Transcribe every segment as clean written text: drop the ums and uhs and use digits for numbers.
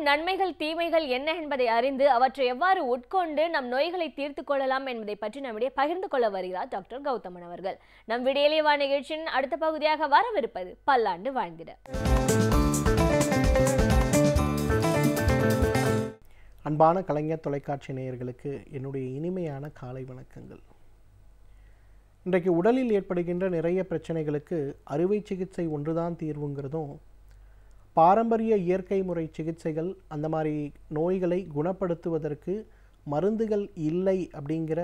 நன்மைகள் தீமைகள் என்ன என்பதை அறிந்து அவற்றை எவ்வாறு உட்கொண்டு நம் நோய்களை தீர்த்துக் கொள்ளலாம் என்பதை பற்றி நம்மிடையே பகிர்ந்து கொள்ள வருகிறார் டாக்டர் கௌதமன் அவர்கள். நம் விடியலேவா நிகழ்ச்சியின் அடுத்த பகுதியாக வரவிருப்பது பல்லாண்டு வாழ்ந்திட. அன்பான கலைஞர் தொலைக்காட்சி நேயர்களுக்கு என்னுடைய இனிமையான காலை வணக்கங்கள். இன்றைக்கு உடலில் ஏற்படுகின்ற நிறைய பிரச்சனைகளுக்கு அறுவை சிகிச்சை ஒன்றுதான் தீர்வுங்கிறதும், பாரம்பரிய இயற்கை முறை சிகிச்சைகள் அந்த மாதிரி நோய்களை குணப்படுத்துவதற்கு மருந்துகள் இல்லை அப்படிங்கிற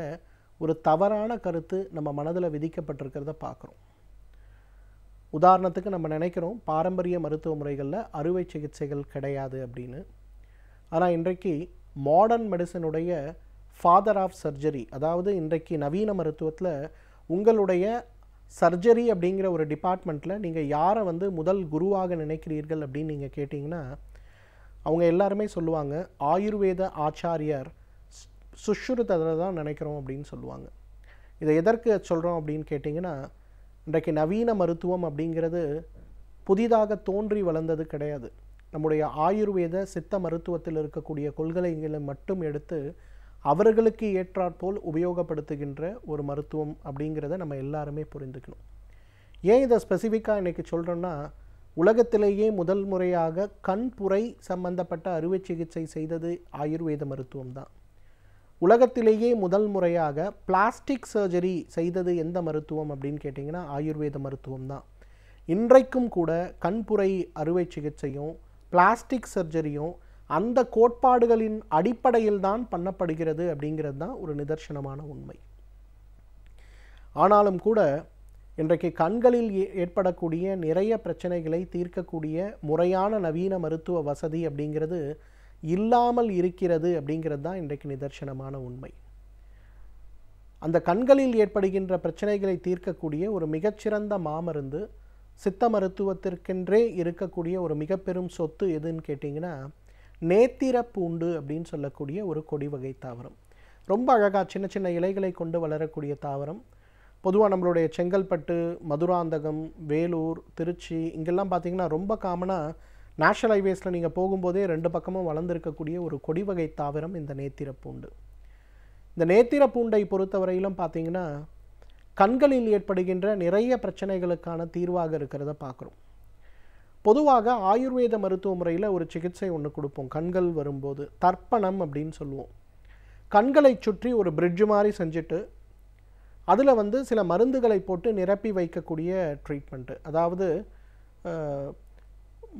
ஒரு தவறான கருத்து நம்ம மனதில் விதிக்கப்பட்டிருக்கிறத பார்க்குறோம். உதாரணத்துக்கு நம்ம நினைக்கிறோம் பாரம்பரிய மருத்துவ முறைகளில் அறுவை சிகிச்சைகள் கிடையாது அப்படின்னு. ஆனால் இன்றைக்கு மாடர்ன் மெடிசனுடைய ஃபாதர் ஆஃப் சர்ஜரி, அதாவது இன்றைக்கு நவீன மருத்துவத்தில் உங்களுடைய சர்ஜரி அப்படிங்கிற ஒரு டிபார்ட்மெண்ட்டில் நீங்கள் யாரை முதல் குருவாக நினைக்கிறீர்கள் அப்படின்னு நீங்கள் கேட்டிங்கன்னா, அவங்க எல்லாருமே சொல்லுவாங்க ஆயுர்வேத ஆச்சாரியர் சுஷ்ருதரை தான் நினைக்கிறோம் அப்படின்னு சொல்லுவாங்க. இதை எதற்கு சொல்கிறோம் அப்படின்னு கேட்டிங்கன்னா, இன்றைக்கு நவீன மருத்துவம் அப்படிங்கிறது புதிதாக தோன்றி வளர்ந்தது கிடையாது. நம்முடைய ஆயுர்வேத சித்த மருத்துவத்தில் இருக்கக்கூடிய கொள்கைகளை மட்டும் எடுத்து அவர்களுக்கு ஏற்றாற்போல் உபயோகப்படுத்துகின்ற ஒரு மருத்துவம் அப்படிங்கிறத நம்ம எல்லாருமே புரிந்துக்கணும். ஏன் இதை ஸ்பெசிஃபிக்காக இன்றைக்கி சொல்கிறோன்னா, உலகத்திலேயே முதல் முறையாக கண்புரை சம்பந்தப்பட்ட அறுவை சிகிச்சை செய்தது ஆயுர்வேத மருத்துவம் தான். உலகத்திலேயே முதல் முறையாக பிளாஸ்டிக் சர்ஜரி செய்தது எந்த மருத்துவம் அப்படின்னு கேட்டிங்கன்னா ஆயுர்வேத மருத்துவம் தான். இன்றைக்கும் கூட கண்புரை அறுவை சிகிச்சையும் பிளாஸ்டிக் சர்ஜரியும் அந்த கோட்பாடுகளின் அடிப்படையில் தான் பண்ணப்படுகிறது அப்படிங்கிறது தான் ஒரு நிதர்சனமான உண்மை. ஆனாலும் கூட இன்றைக்கு கண்களில் ஏற்படக்கூடிய நிறைய பிரச்சனைகளை தீர்க்கக்கூடிய முறையான நவீன மருத்துவ வசதி அப்படிங்கிறது இல்லாமல் இருக்கிறது அப்படிங்கிறது தான் இன்றைக்கு நிதர்சனமான உண்மை. அந்த கண்களில் ஏற்படுகின்ற பிரச்சனைகளை தீர்க்கக்கூடிய ஒரு மிகச்சிறந்த மாமருந்து, சித்த மருத்துவத்திற்கென்றே இருக்கக்கூடிய ஒரு மிக பெரும் சொத்து எதுன்னு கேட்டிங்கன்னா நேத்திர பூண்டு அப்படின்னு சொல்லக்கூடிய ஒரு கொடி வகை தாவரம். ரொம்ப அழகாக சின்ன சின்ன இலைகளை கொண்டு வளரக்கூடிய தாவரம். பொதுவாக நம்மளுடைய செங்கல்பட்டு, மதுராந்தகம், வேலூர், திருச்சி இங்கெல்லாம் பார்த்திங்கன்னா ரொம்ப காமனாக நேஷனல் ஹைவேஸில் நீங்கள் போகும்போதே ரெண்டு பக்கமும் வளர்ந்துருக்கக்கூடிய ஒரு கொடி வகை தாவரம் இந்த நேத்திர பூண்டு. இந்த நேத்திர பூண்டை பொறுத்தவரையிலும் பார்த்திங்கன்னா கண்களில் ஏற்படுகின்ற நிறைய பிரச்சனைகளுக்கான தீர்வாக இருக்கிறத பார்க்குறோம். பொதுவாக ஆயுர்வேத மருத்துவ முறையில் ஒரு சிகிச்சை ஒன்று கொடுப்போம். கண்கள் வரும்போது தர்ப்பணம் அப்படின்னு சொல்லுவோம். கண்களை சுற்றி ஒரு பிரிட்ஜ் மாதிரி செஞ்சுட்டு அதில் சில மருந்துகளை போட்டு நிரப்பி வைக்கக்கூடிய ட்ரீட்மெண்ட்டு. அதாவது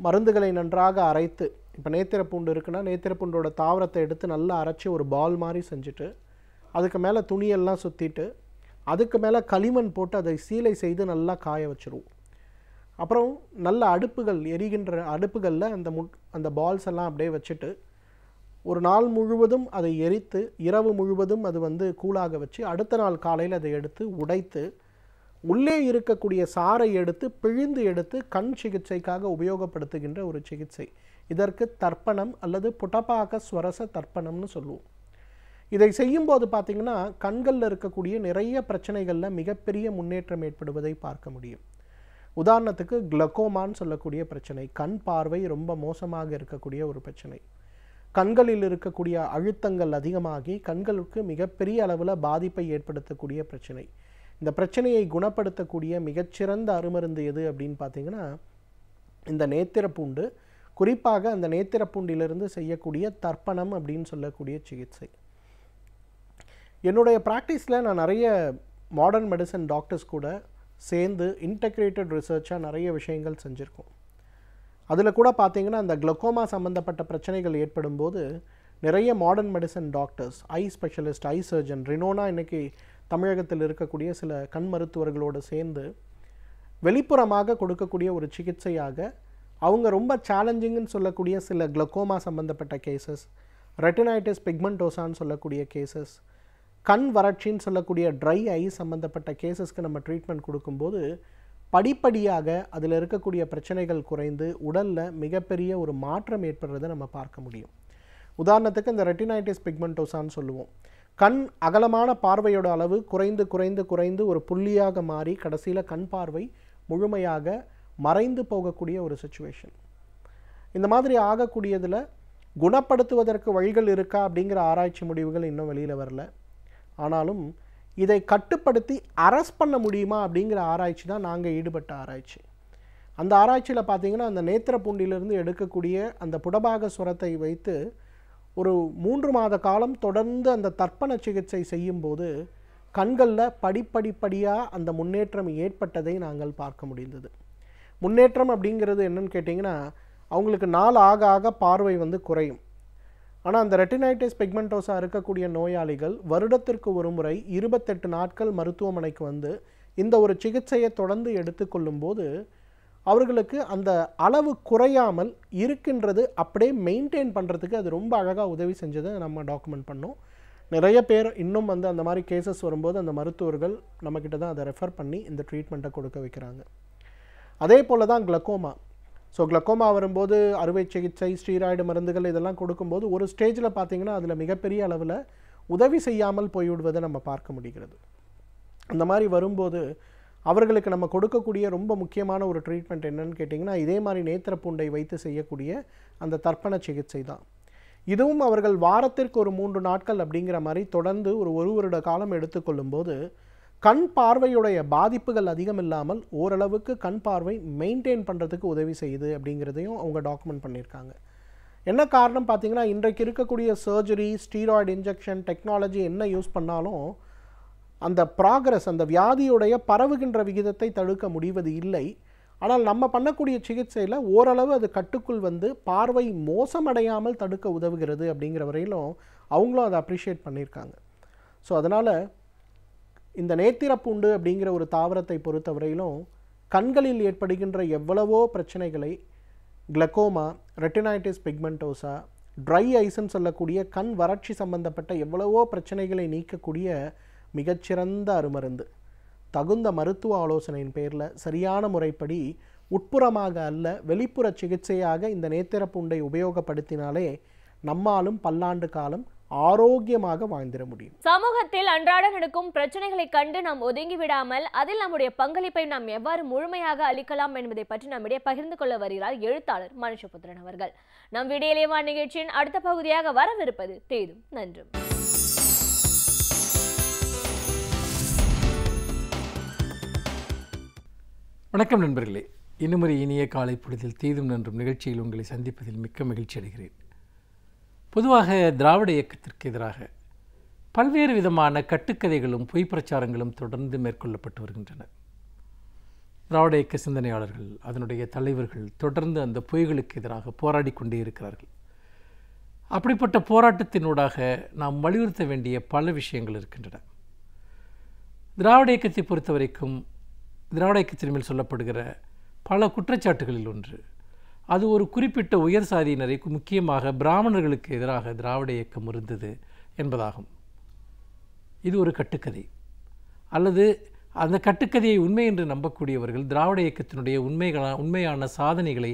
மருந்துகளை நன்றாக அரைத்து, இப்போ நேத்திரப்பூண்டு இருக்குன்னா நேத்திரப்பூண்டோட தாவரத்தை எடுத்து நல்லா அரைச்சி ஒரு பால் மாதிரி செஞ்சுட்டு அதுக்கு மேலே துணியெல்லாம் சுற்றிட்டு அதுக்கு மேலே களிமண் போட்டு அதை சீலை செய்து நல்லா காய வச்சுருவோம். அப்புறம் நல்ல அடுப்புகள், எரிகின்ற அடுப்புகளில் அந்த பால்ஸ் எல்லாம் அப்படியே வச்சுட்டு ஒரு நாள் முழுவதும் அதை எரித்து இரவு முழுவதும் அது கூலாக வச்சு அடுத்த நாள் காலையில் அதை எடுத்து உடைத்து உள்ளே இருக்கக்கூடிய சாறை எடுத்து பிழிந்து எடுத்து கண் சிகிச்சைக்காக உபயோகப்படுத்துகின்ற ஒரு சிகிச்சை. இதற்கு தர்ப்பணம் அல்லது புடபாக ஸ்வரச தர்ப்பணம்னு சொல்லுவோம். இதை செய்யும்போது பார்த்திங்கன்னா கண்களில் இருக்கக்கூடிய நிறைய பிரச்சனைகளில் மிகப்பெரிய முன்னேற்றம் ஏற்படுவதை பார்க்க முடியும். உதாரணத்துக்கு கிளக்கோமான்னு சொல்லக்கூடிய பிரச்சனை, கண் பார்வை ரொம்ப மோசமாக இருக்கக்கூடிய ஒரு பிரச்சனை. கண்களில் இருக்கக்கூடிய அழுத்தங்கள் அதிகமாகி கண்களுக்கு மிகப்பெரிய அளவில் பாதிப்பை ஏற்படுத்தக்கூடிய பிரச்சனை. இந்த பிரச்சனையை குணப்படுத்தக்கூடிய மிகச்சிறந்த அருமருந்து எது அப்படின்னு பார்த்திங்கன்னா இந்த நேத்திரப்பூண்டு. குறிப்பாக அந்த நேத்திரப்பூண்டிலிருந்து செய்யக்கூடிய தர்ப்பணம் அப்படின்னு சொல்லக்கூடிய சிகிச்சை. என்னுடைய ப்ராக்டிஸில் நான் நிறைய மாடர்ன் மெடிசன் டாக்டர்ஸ் கூட சேர்ந்து இன்டெக்ரேட்டட் ரிசர்ச்சாக நிறைய விஷயங்கள் செஞ்சுருக்கோம். அதில் கூட பார்த்திங்கன்னா அந்த கிளக்கோமா சம்மந்தப்பட்ட பிரச்சனைகள் ஏற்படும் போது நிறைய modern medicine doctors, eye specialist, eye surgeon, ரினோனா இன்றைக்கி தமிழகத்தில் இருக்கக்கூடிய சில கண் மருத்துவர்களோடு சேர்ந்து வெளிப்புறமாக கொடுக்கக்கூடிய ஒரு சிகிச்சையாக அவங்க ரொம்ப சேலஞ்சிங்னு சொல்லக்கூடிய சில கிளக்கோமா சம்மந்தப்பட்ட கேசஸ், ரெட்டினைட்டிஸ் பிக்மெண்டோசான்னு சொல்லக்கூடிய கேசஸ், கண் வறட்சின்னு சொல்லக்கூடிய ட்ரை ஐ சம்மந்தப்பட்ட கேசஸ்க்கு நம்ம ட்ரீட்மெண்ட் கொடுக்கும்போது படிப்படியாக அதில் இருக்கக்கூடிய பிரச்சனைகள் குறைந்து உடலில் மிகப்பெரிய ஒரு மாற்றம் ஏற்படுறதை நம்ம பார்க்க முடியும். உதாரணத்துக்கு இந்த ரெட்டினைட்டிஸ் பிக்மெண்டோசான்னு சொல்லுவோம். கண் அகலமான பார்வையோட அளவு குறைந்து குறைந்து குறைந்து ஒரு புள்ளியாக மாறி கடைசியில் கண் பார்வை முழுமையாக மறைந்து போகக்கூடிய ஒரு சிச்சுவேஷன். இந்த மாதிரி ஆகக்கூடியதில் குணப்படுத்துவதற்கு வழிகள் இருக்கா அப்படிங்கிற ஆராய்ச்சி முடிவுகள் இன்னும் வெளியில் வரல. ஆனாலும் இதை கட்டுப்படுத்தி அரெஸ்ட் பண்ண முடியுமா அப்படிங்கிற ஆராய்ச்சி தான் நாங்கள் ஈடுபட்ட ஆராய்ச்சி. அந்த ஆராய்ச்சியில் பார்த்தீங்கன்னா அந்த நேத்திரப்பூண்டிலிருந்து எடுக்கக்கூடிய அந்த புடபாக சுரத்தை வைத்து ஒரு 3 மாத காலம் தொடர்ந்து அந்த தர்ப்பண சிகிச்சை செய்யும்போது கண்களில் படிப்படியாக அந்த முன்னேற்றம் ஏற்பட்டதை நாங்கள் பார்க்க முடிந்தது. முன்னேற்றம் அப்படிங்கிறது என்னன்னு கேட்டிங்கன்னா, அவங்களுக்கு நாள் ஆக ஆக பார்வை குறையும். ஆனால் அந்த ரெட்டினைட்டிஸ் பிக்மெண்டோசா இருக்கக்கூடிய நோயாளிகள் வருடத்திற்கு ஒரு முறை 28 நாட்கள் மருத்துவமனைக்கு இந்த ஒரு சிகிச்சையை தொடர்ந்து எடுத்துக்கொள்ளும்போது அவர்களுக்கு அந்த அளவு குறையாமல் இருக்கின்றது அப்படியே மெயின்டைன் பண்ணுறதுக்கு அது ரொம்ப அழகாக உதவி செஞ்சதை நம்ம டாக்குமெண்ட் பண்ணோம். நிறைய பேர் இன்னும் அந்த மாதிரி கேசஸ் வரும்போது அந்த மருத்துவர்கள் நம்மக்கிட்ட தான் அதை ரெஃபர் பண்ணி இந்த ட்ரீட்மெண்ட்டை கொடுக்க வைக்கிறாங்க. அதே போல் தான் கிளக்கோமா. ஸோ கிளக்கோமா வரும்போது அறுவை சிகிச்சை, ஸ்டீராய்டு மருந்துகள் இதெல்லாம் கொடுக்கும்போது ஒரு ஸ்டேஜில் பார்த்திங்கன்னா அதில் மிகப்பெரிய அளவில் உதவி செய்யாமல் போய்விடுவதை நம்ம பார்க்க முடிகிறது. அந்த மாதிரி வரும்போது அவர்களுக்கு நம்ம கொடுக்கக்கூடிய ரொம்ப முக்கியமான ஒரு ட்ரீட்மெண்ட் என்னன்னு கேட்டிங்கன்னா, இதே மாதிரி நேத்திரப்பூண்டை வைத்து செய்யக்கூடிய அந்த தர்ப்பண சிகிச்சை தான். இதுவும் அவர்கள் வாரத்திற்கு ஒரு 3 நாட்கள் அப்படிங்கிற மாதிரி தொடர்ந்து ஒரு வருட காலம் எடுத்துக்கொள்ளும்போது கண் பார்வையுடைய பாதிப்புகள் அதிகம் இல்லாமல் ஓரளவுக்கு கண் பார்வை மெயின்டைன் பண்ணுறதுக்கு உதவி செய்யுது அப்படிங்கிறதையும் அவங்க டாக்குமெண்ட் பண்ணியிருக்காங்க. என்ன காரணம் பார்த்திங்கன்னா, இன்றைக்கு இருக்கக்கூடிய சர்ஜரி, ஸ்டீராய்டு இன்ஜெக்ஷன், டெக்னாலஜி என்ன யூஸ் பண்ணாலும் அந்த ப்ராக்ரஸ், அந்த வியாதியுடைய பரவுகின்ற விகிதத்தை தடுக்க முடிவது இல்லை. ஆனால் நம்ம பண்ணக்கூடிய சிகிச்சையில் ஓரளவு அது கட்டுக்குள் பார்வை மோசமடையாமல் தடுக்க உதவுகிறது அப்படிங்கிற வரையிலும் அவங்களும் அதை அப்ரிஷியேட் பண்ணியிருக்காங்க. ஸோ அதனால் இந்த நேத்திரப்பூண்டு அப்படிங்கிற ஒரு தாவரத்தை பொறுத்த வரையிலும் கண்களில் ஏற்படுகின்ற எவ்வளவோ பிரச்சனைகளை கிளக்கோமா, ரெட்டினைட்டிஸ் பிக்மெண்டோசா, ட்ரை ஐஸ்ன்னு சொல்லக்கூடிய கண் வறட்சி சம்பந்தப்பட்ட எவ்வளவோ பிரச்சனைகளை நீக்கக்கூடிய மிகச்சிறந்த அருமருந்து. தகுந்த மருத்துவ ஆலோசனையின் பேரில் சரியான முறைப்படி உட்புறமாக அல்ல வெளிப்புற சிகிச்சையாக இந்த நேத்திரப்பூண்டை உபயோகப்படுத்தினாலே நம்மாலும் பல்லாண்டு காலம் ஆரோக்கியமாக வாழ்ந்திட முடியும். சமூகத்தில் அன்றாட நடக்கும் பிரச்சனைகளை கண்டு நாம் ஒதுங்கி விடாமல் அதில் நம்முடைய பங்களிப்பை நாம் எவ்வாறு முழுமையாக அளிக்கலாம் என்பதை பற்றி நம்மிடையே பகிர்ந்து கொள்ள வருகிறார் எழுத்தாளர் மனுஷபுத்திரன் அவர்கள். நம் விடியலேவா நிகழ்ச்சியின் அடுத்த பகுதியாக வரவிருப்பது தேதும் நன்றும். வணக்கம் நண்பர்களே, இன்னும் ஒரு இனிய காலை பொழுதில் தீதும் நன்றும் நிகழ்ச்சியில் உங்களை சந்திப்பதில் மிக்க மகிழ்ச்சி அடைகிறேன். பொதுவாக திராவிட இயக்கத்திற்கு எதிராக பல்வேறு விதமான கட்டுக்கதைகளும் பொய் பிரச்சாரங்களும் தொடர்ந்து மேற்கொள்ளப்பட்டு வருகின்றன. திராவிட இயக்க சிந்தனையாளர்கள், அதனுடைய தலைவர்கள் தொடர்ந்து அந்த பொய்களுக்கு எதிராக போராடி கொண்டே இருக்கிறார்கள். அப்படிப்பட்ட போராட்டத்தினூடாக நாம் வலியுறுத்த வேண்டிய பல விஷயங்கள் இருக்கின்றன. திராவிட இயக்கத்தை பொறுத்த வரைக்கும் திராவிட இயக்கத்தின் மேல் சொல்லப்படுகிற பல குற்றச்சாட்டுகளில் ஒன்று, அது ஒரு குறிப்பிட்ட உயர் சாதியினரை, முக்கியமாக பிராமணர்களுக்கு எதிராக திராவிட இயக்கம் இருந்தது என்பதாகும். இது ஒரு கட்டுக்கதை, அல்லது அந்த கட்டுக்கதையை உண்மை என்று நம்பக்கூடியவர்கள் திராவிட இயக்கத்தினுடைய உண்மையான சாதனைகளை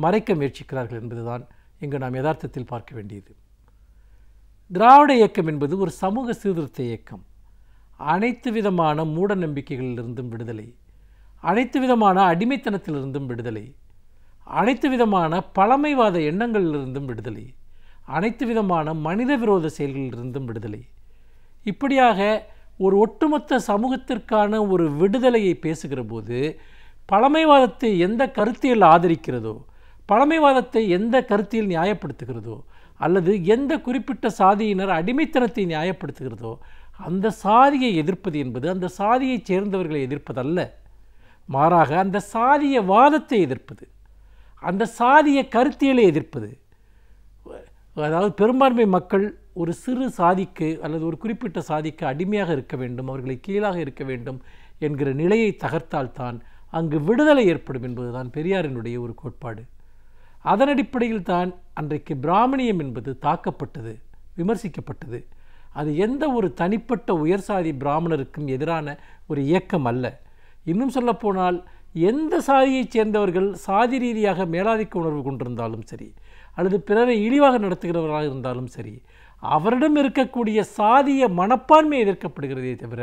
மறைக்க முயற்சிக்கிறார்கள் என்பதுதான் இங்கு நாம் யதார்த்தத்தில் பார்க்க வேண்டியது. திராவிட இயக்கம் என்பது ஒரு சமூக சீர்திருத்த இயக்கம். அனைத்து விதமான மூட நம்பிக்கைகளிலிருந்தும் விடுதலை, அனைத்து விதமான அடிமைத்தனத்திலிருந்தும் விடுதலை, அனைத்து விதமான பழமைவாத எண்ணங்களிலிருந்தும் விடுதலை, அனைத்து விதமான மனித விரோத செயல்களிலிருந்தும் விடுதலை, இப்படியாக ஒரு ஒட்டுமொத்த சமூகத்திற்கான ஒரு விடுதலையை பேசுகிற போது பழமைவாதத்தை எந்த கருத்தியல் ஆதரிக்கிறதோ, பழமைவாதத்தை எந்த கருத்தியல் நியாயப்படுத்துகிறதோ, அல்லது எந்த குறிப்பிட்ட சாதியினர் அடிமைத்தனத்தை நியாயப்படுத்துகிறதோ அந்த சாதியை எதிர்ப்பது என்பது அந்த சாதியைச் சேர்ந்தவர்களை எதிர்ப்பதல்ல, மாறாக அந்த சாதிய வாதத்தை எதிர்ப்பது, அந்த சாதிய கருத்தியலை எதிர்ப்பது. அதாவது பெரும்பான்மை மக்கள் ஒரு சிறு சாதிக்கு அல்லது ஒரு குறிப்பிட்ட சாதிக்கு அடிமையாக இருக்க வேண்டும், அவர்களை கீழாக இருக்க வேண்டும் என்கிற நிலையை தகர்த்தால்தான் அங்கு விடுதலை ஏற்படும் என்பதுதான் பெரியாரினுடைய ஒரு கோட்பாடு. அதன் அடிப்படையில் தான் அன்றைக்கு பிராமணியம் என்பது தாக்கப்பட்டது, விமர்சிக்கப்பட்டது. அது எந்த ஒரு தனிப்பட்ட உயர்சாதி பிராமணருக்கும் எதிரான ஒரு இயக்கம் அல்ல. இன்னும் சொல்லப்போனால் எந்த சாதியைச் சேர்ந்தவர்கள் சாதி ரீதியாக மேலாதிக்க உணர்வு கொண்டிருந்தாலும் சரி, அல்லது பிறரை இழிவாக நடத்துகிறவர்களாக இருந்தாலும் சரி, அவரிடம் இருக்கக்கூடிய சாதிய மனப்பான்மை எதிர்க்கப்படுகிறதே தவிர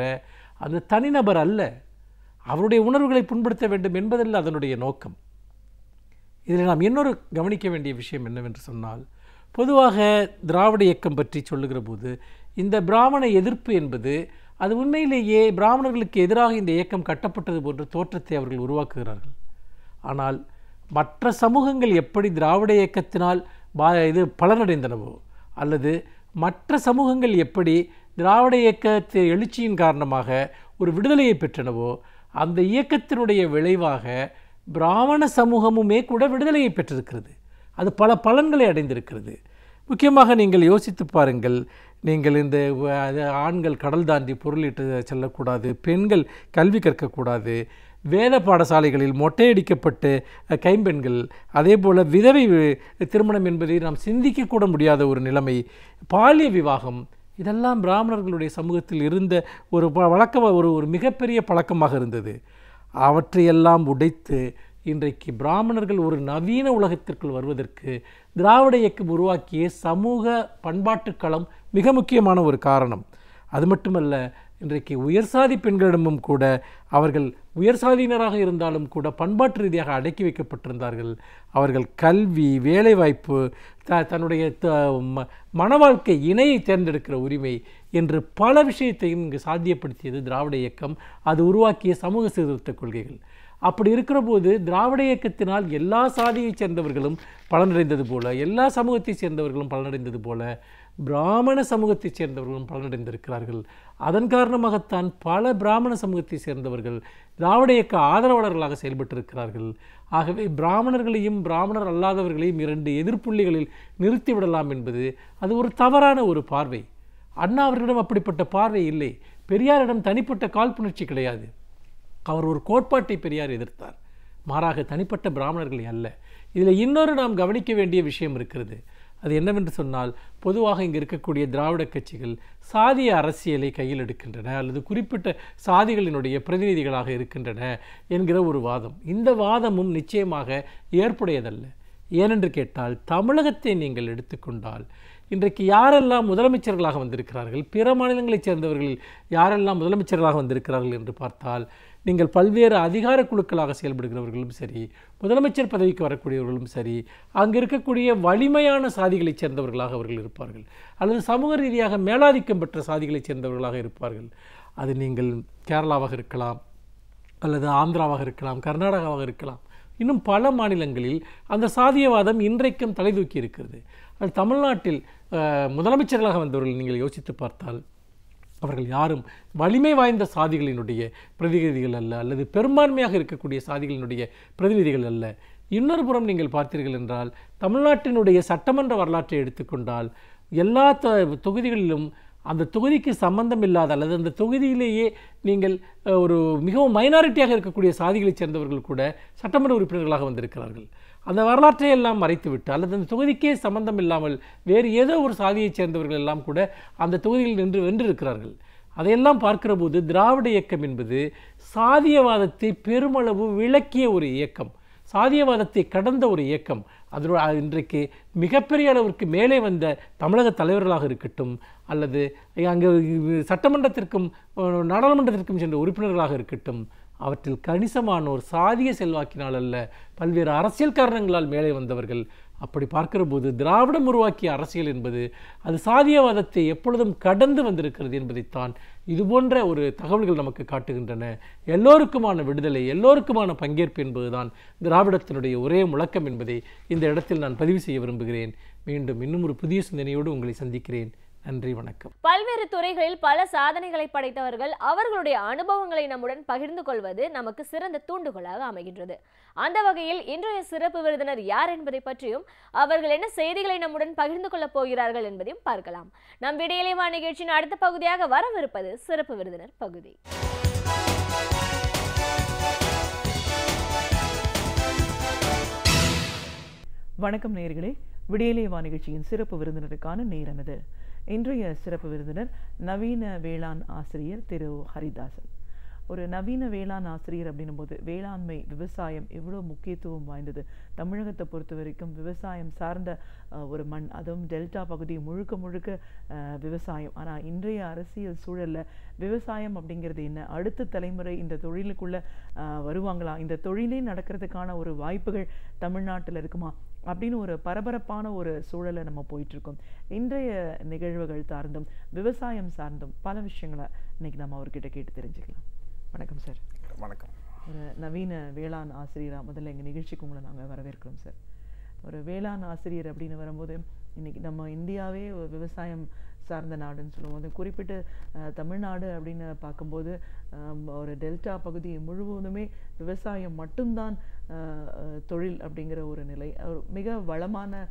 அந்த தனிநபர் அல்ல. அவருடைய உணர்வுகளை புண்படுத்த வேண்டும் என்பதல்ல அதனுடைய நோக்கம். இதில் நாம் இன்னொரு கவனிக்க வேண்டிய விஷயம் என்னவென்று சொன்னால், பொதுவாக திராவிட இயக்கம் பற்றி சொல்லுகிற போது இந்த பிராமண எதிர்ப்பு என்பது அது உண்மையிலேயே பிராமணர்களுக்கு எதிராக இந்த இயக்கம் கட்டப்பட்டது போன்ற தோற்றத்தை அவர்கள் உருவாக்குகிறார்கள். ஆனால் மற்ற சமூகங்கள் எப்படி திராவிட இயக்கத்தினால் பலனடைந்தனவோ அல்லது மற்ற சமூகங்கள் எப்படி திராவிட இயக்கத்தை எழுச்சியின் காரணமாக ஒரு விடுதலையை பெற்றனவோ அந்த இயக்கத்தினுடைய விளைவாக பிராமண சமூகமுமே கூட விடுதலையை பெற்றிருக்கிறது. அது பல பலன்களை அடைந்திருக்கிறது. முக்கியமாக நீங்கள் யோசித்து பாருங்கள். நீங்கள் இந்த ஆண்கள் கடல் தாண்டி பொருளிட்டு செல்லக்கூடாது, பெண்கள் கல்வி கற்கக்கூடாது, வேத பாடசாலைகளில் மொட்டையடிக்கப்பட்டு கைம்பெண்கள், அதே போல் விதவை திருமணம் என்பதை நாம் சிந்திக்கக்கூட முடியாத ஒரு நிலைமை, பாலிய விவாகம், இதெல்லாம் பிராமணர்களுடைய சமூகத்தில் இருந்த ஒரு ஒரு மிகப்பெரிய பழக்கமாக இருந்தது. அவற்றையெல்லாம் உடைத்து இன்றைக்கு பிராமணர்கள் ஒரு நவீன உலகத்திற்குள் வருவதற்கு திராவிட இயக்கம் உருவாக்கிய சமூக பண்பாட்டு களம் மிக முக்கியமான ஒரு காரணம். அது மட்டுமல்ல, இன்றைக்கு உயர்சாதி பெண்களிடமும் கூட அவர்கள் உயர்சாதியினராக இருந்தாலும் கூட பண்பாட்டு ரீதியாக அடக்கி வைக்கப்பட்டிருந்தார்கள். அவர்கள் கல்வி, வேலைவாய்ப்பு, தன்னுடைய மன வாழ்க்கை இணையை தேர்ந்தெடுக்கிற உரிமை என்று பல விஷயத்தையும் இங்கு சாத்தியப்படுத்தியது திராவிட இயக்கம். அது உருவாக்கிய சமூக சீர்திருத்த கொள்கைகள். அப்படி இருக்கிற போது திராவிட இயக்கத்தினால் எல்லா சாதியைச் சேர்ந்தவர்களும் பலனடைந்தது போல, எல்லா சமூகத்தைச் சேர்ந்தவர்களும் பலனடைந்தது போல, பிராமண சமூகத்தைச் சேர்ந்தவர்களும் பலனடைந்திருக்கிறார்கள். அதன் காரணமாகத்தான் பல பிராமண சமூகத்தைச் சேர்ந்தவர்கள் திராவிட இயக்க ஆதரவாளர்களாக செயல்பட்டிருக்கிறார்கள். ஆகவே பிராமணர்களையும் பிராமணர் அல்லாதவர்களையும் இரண்டு எதிர்ப்புள்ளிகளில் நிறுத்திவிடலாம் என்பது அது ஒரு தவறான ஒரு பார்வை. அண்ணா அவர்களிடம் அப்படிப்பட்ட பார்வை இல்லை. பெரியாரிடம் தனிப்பட்ட காழ்ப்புணர்ச்சி கிடையாது. அவர் ஒரு கோட்பாட்டை பெரியார் எதிர்த்தார், மாறாக தனிப்பட்ட பிராமணர்களை அல்ல. இதில் இன்னொரு நாம் கவனிக்க வேண்டிய விஷயம் இருக்கிறது. அது என்னவென்று சொன்னால், பொதுவாக இங்கு இருக்கக்கூடிய திராவிட கட்சிகள் சாதிய அரசியலை கையில் எடுக்கின்றன அல்லது குறிப்பிட்ட சாதிகளினுடைய பிரதிநிதிகளாக இருக்கின்றன என்கிற ஒரு வாதம். இந்த வாதமும் நிச்சயமாக ஏற்புடையதல்ல. ஏனென்று கேட்டால், தமிழகத்தை நீங்கள் எடுத்துக்கொண்டால் இன்றைக்கு யாரெல்லாம் முதலமைச்சர்களாக வந்திருக்கிறார்கள், பிற மாநிலங்களைச் சேர்ந்தவர்களில் யாரெல்லாம் முதலமைச்சர்களாக வந்திருக்கிறார்கள் என்று பார்த்தால், நீங்கள் பல்வேறு அதிகார குழுக்களாக செயல்படுகிறவர்களும் சரி, முதலமைச்சர் பதவிக்கு வரக்கூடியவர்களும் சரி, அங்கு இருக்கக்கூடிய வலிமையான சாதிகளைச் சேர்ந்தவர்களாக அவர்கள் இருப்பார்கள், அல்லது சமூக ரீதியாக மேலாதிக்கம் பெற்ற சாதிகளைச் சேர்ந்தவர்களாக இருப்பார்கள். அது நீங்கள் கேரளாவாக இருக்கலாம், அல்லது ஆந்திராவாக இருக்கலாம், கர்நாடகாவாக இருக்கலாம், இன்னும் பல மாநிலங்களில் அந்த சாதியவாதம் இன்றைக்கும் தலைதூக்கி இருக்கிறது. அது தமிழ்நாட்டில் முதலமைச்சர்களாக வந்தவர்கள் நீங்கள் யோசித்து பார்த்தால் அவர்கள் யாரும் வலிமை வாய்ந்த சாதிகளினுடைய பிரதிநிதிகள் அல்ல, அல்லது பெரும்பான்மையாக இருக்கக்கூடிய சாதிகளினுடைய பிரதிநிதிகள் அல்ல. இன்னொரு புறம் நீங்கள் பார்த்தீர்கள் என்றால், தமிழ்நாட்டினுடைய சட்டமன்ற வரலாற்றை எடுத்துக்கொண்டால் எல்லா தொகுதிகளிலும் அந்த தொகுதிக்கு சம்பந்தம் இல்லாத அல்லது அந்த தொகுதியிலேயே நீங்கள் ஒரு மிகவும் மைனாரிட்டியாக இருக்கக்கூடிய சாதிகளைச் சேர்ந்தவர்கள் கூட சட்டமன்ற உறுப்பினர்களாக வந்திருக்கிறார்கள். அந்த வரலாற்றை எல்லாம் மறைத்துவிட்டு அல்லது அந்த தொகுதிக்கே சம்பந்தம் இல்லாமல் வேறு ஏதோ ஒரு சாதியைச் சேர்ந்தவர்கள் எல்லாம் கூட அந்த தொகுதியில் வென்றிருக்கிறார்கள். அதையெல்லாம் பார்க்கிற போது திராவிட இயக்கம் என்பது சாதியவாதத்தை பெருமளவு விளக்கிய ஒரு இயக்கம், சாதியவாதத்தை கடந்த ஒரு இயக்கம். அதோட இன்றைக்கு மிகப்பெரிய அளவிற்கு மேலே வந்த தமிழக தலைவர்களாக இருக்கட்டும், அல்லது அங்கே சட்டமன்றத்திற்கும் நாடாளுமன்றத்திற்கும் சென்ற உறுப்பினர்களாக இருக்கட்டும், அவற்றில் கணிசமானோர் சாதிய செல்வாக்கினால் அல்ல, பல்வேறு அரசியல் காரணங்களால் மேலே வந்தவர்கள். அப்படி பார்க்கிற போது திராவிடம் உருவாக்கிய அரசியல் என்பது அது சாதியவாதத்தை எப்பொழுதும் கடந்து வந்திருக்கிறது என்பதைத்தான் இதுபோன்ற ஒரு தகவல்கள் நமக்கு காட்டுகின்றன. எல்லோருக்குமான விடுதலை, எல்லோருக்குமான பங்கேற்பு என்பதுதான் திராவிடத்தினுடைய ஒரே முழக்கம் என்பதை இந்த இடத்தில் நான் பதிவு செய்ய விரும்புகிறேன். மீண்டும் இன்னும் ஒரு புதிய சிந்தனையோடு உங்களை சந்திக்கிறேன். நன்றி, வணக்கம். பல்வேறு துறைகளில் பல சாதனைகளை படைத்தவர்கள் அவர்களுடைய அனுபவங்களை நம்முடன் பகிர்ந்து கொள்வது நமக்கு சிறந்த தூண்டுகோலாக அமைகின்றது. அந்த வகையில் இன்றைய சிறப்பு விருந்தினர் யார் என்பதை பற்றியும் அவர்கள் என்ன செய்திகளை நம்முடன் பகிர்ந்து கொள்ளப் போகிறார்கள் என்பதையும் பார்க்கலாம். நம் விடியலைவா நிகழ்ச்சியின் அடுத்த பகுதியாக வரவிருப்பது சிறப்பு விருந்தினர் பகுதி. வணக்கம் நேயர்களே, விடியலைவா நிகழ்ச்சியின் சிறப்பு விருந்தினருக்கான நேரம் இது. இன்றைய சிறப்பு விருந்தினர் நவீன வேளாண் ஆசிரியர் திரு ஹரிதாசன். ஒரு நவீன வேளாண் ஆசிரியர் அப்படின்னும் போது வேளாண்மை விவசாயம் எவ்வளோ முக்கியத்துவம் வாய்ந்தது. தமிழகத்தை பொறுத்த வரைக்கும் விவசாயம் சார்ந்த ஒரு மண், அதுவும் டெல்டா பகுதி முழுக்க முழுக்க விவசாயம். ஆனால் இன்றைய அரசியல் சூழலில் விவசாயம் அப்படிங்கிறது என்ன, அடுத்த தலைமுறை இந்த தொழிலுக்குள்ளே வருவாங்களா, இந்த தொழிலே நடக்கிறதுக்கான ஒரு வாய்ப்புகள் தமிழ்நாட்டில் இருக்குமா அப்படின்னு ஒரு பரபரப்பான ஒரு சூழலை நம்ம போயிட்டுருக்கோம். இன்றைய நிகழ்வுகள் சார்ந்தும் விவசாயம் சார்ந்தும் பல விஷயங்களை இன்னைக்கு நம்ம அவர்கிட்ட கேட்டு தெரிஞ்சுக்கலாம். வணக்கம் சார். வணக்கம். ஒரு நவீன வேளாண் ஆசிரியராக முதல்ல எங்கள் நிகழ்ச்சிக்கு உங்களை நாங்கள் வரவேற்கிறோம் சார். ஒரு வேளாண் ஆசிரியர் அப்படின்னு வரும்போது இன்னைக்கு நம்ம இந்தியாவே ஒரு விவசாயம் சார்ந்த நாடுன்னு சொல்லுவோம். அது குறிப்பிட்டு தமிழ்நாடு அப்படின்னு பார்க்கும்போது ஒரு டெல்டா பகுதி முழுவதுமே விவசாயம் மட்டும்தான் தொழில் அப்படிங்கிற ஒரு நிலை. மிக வளமான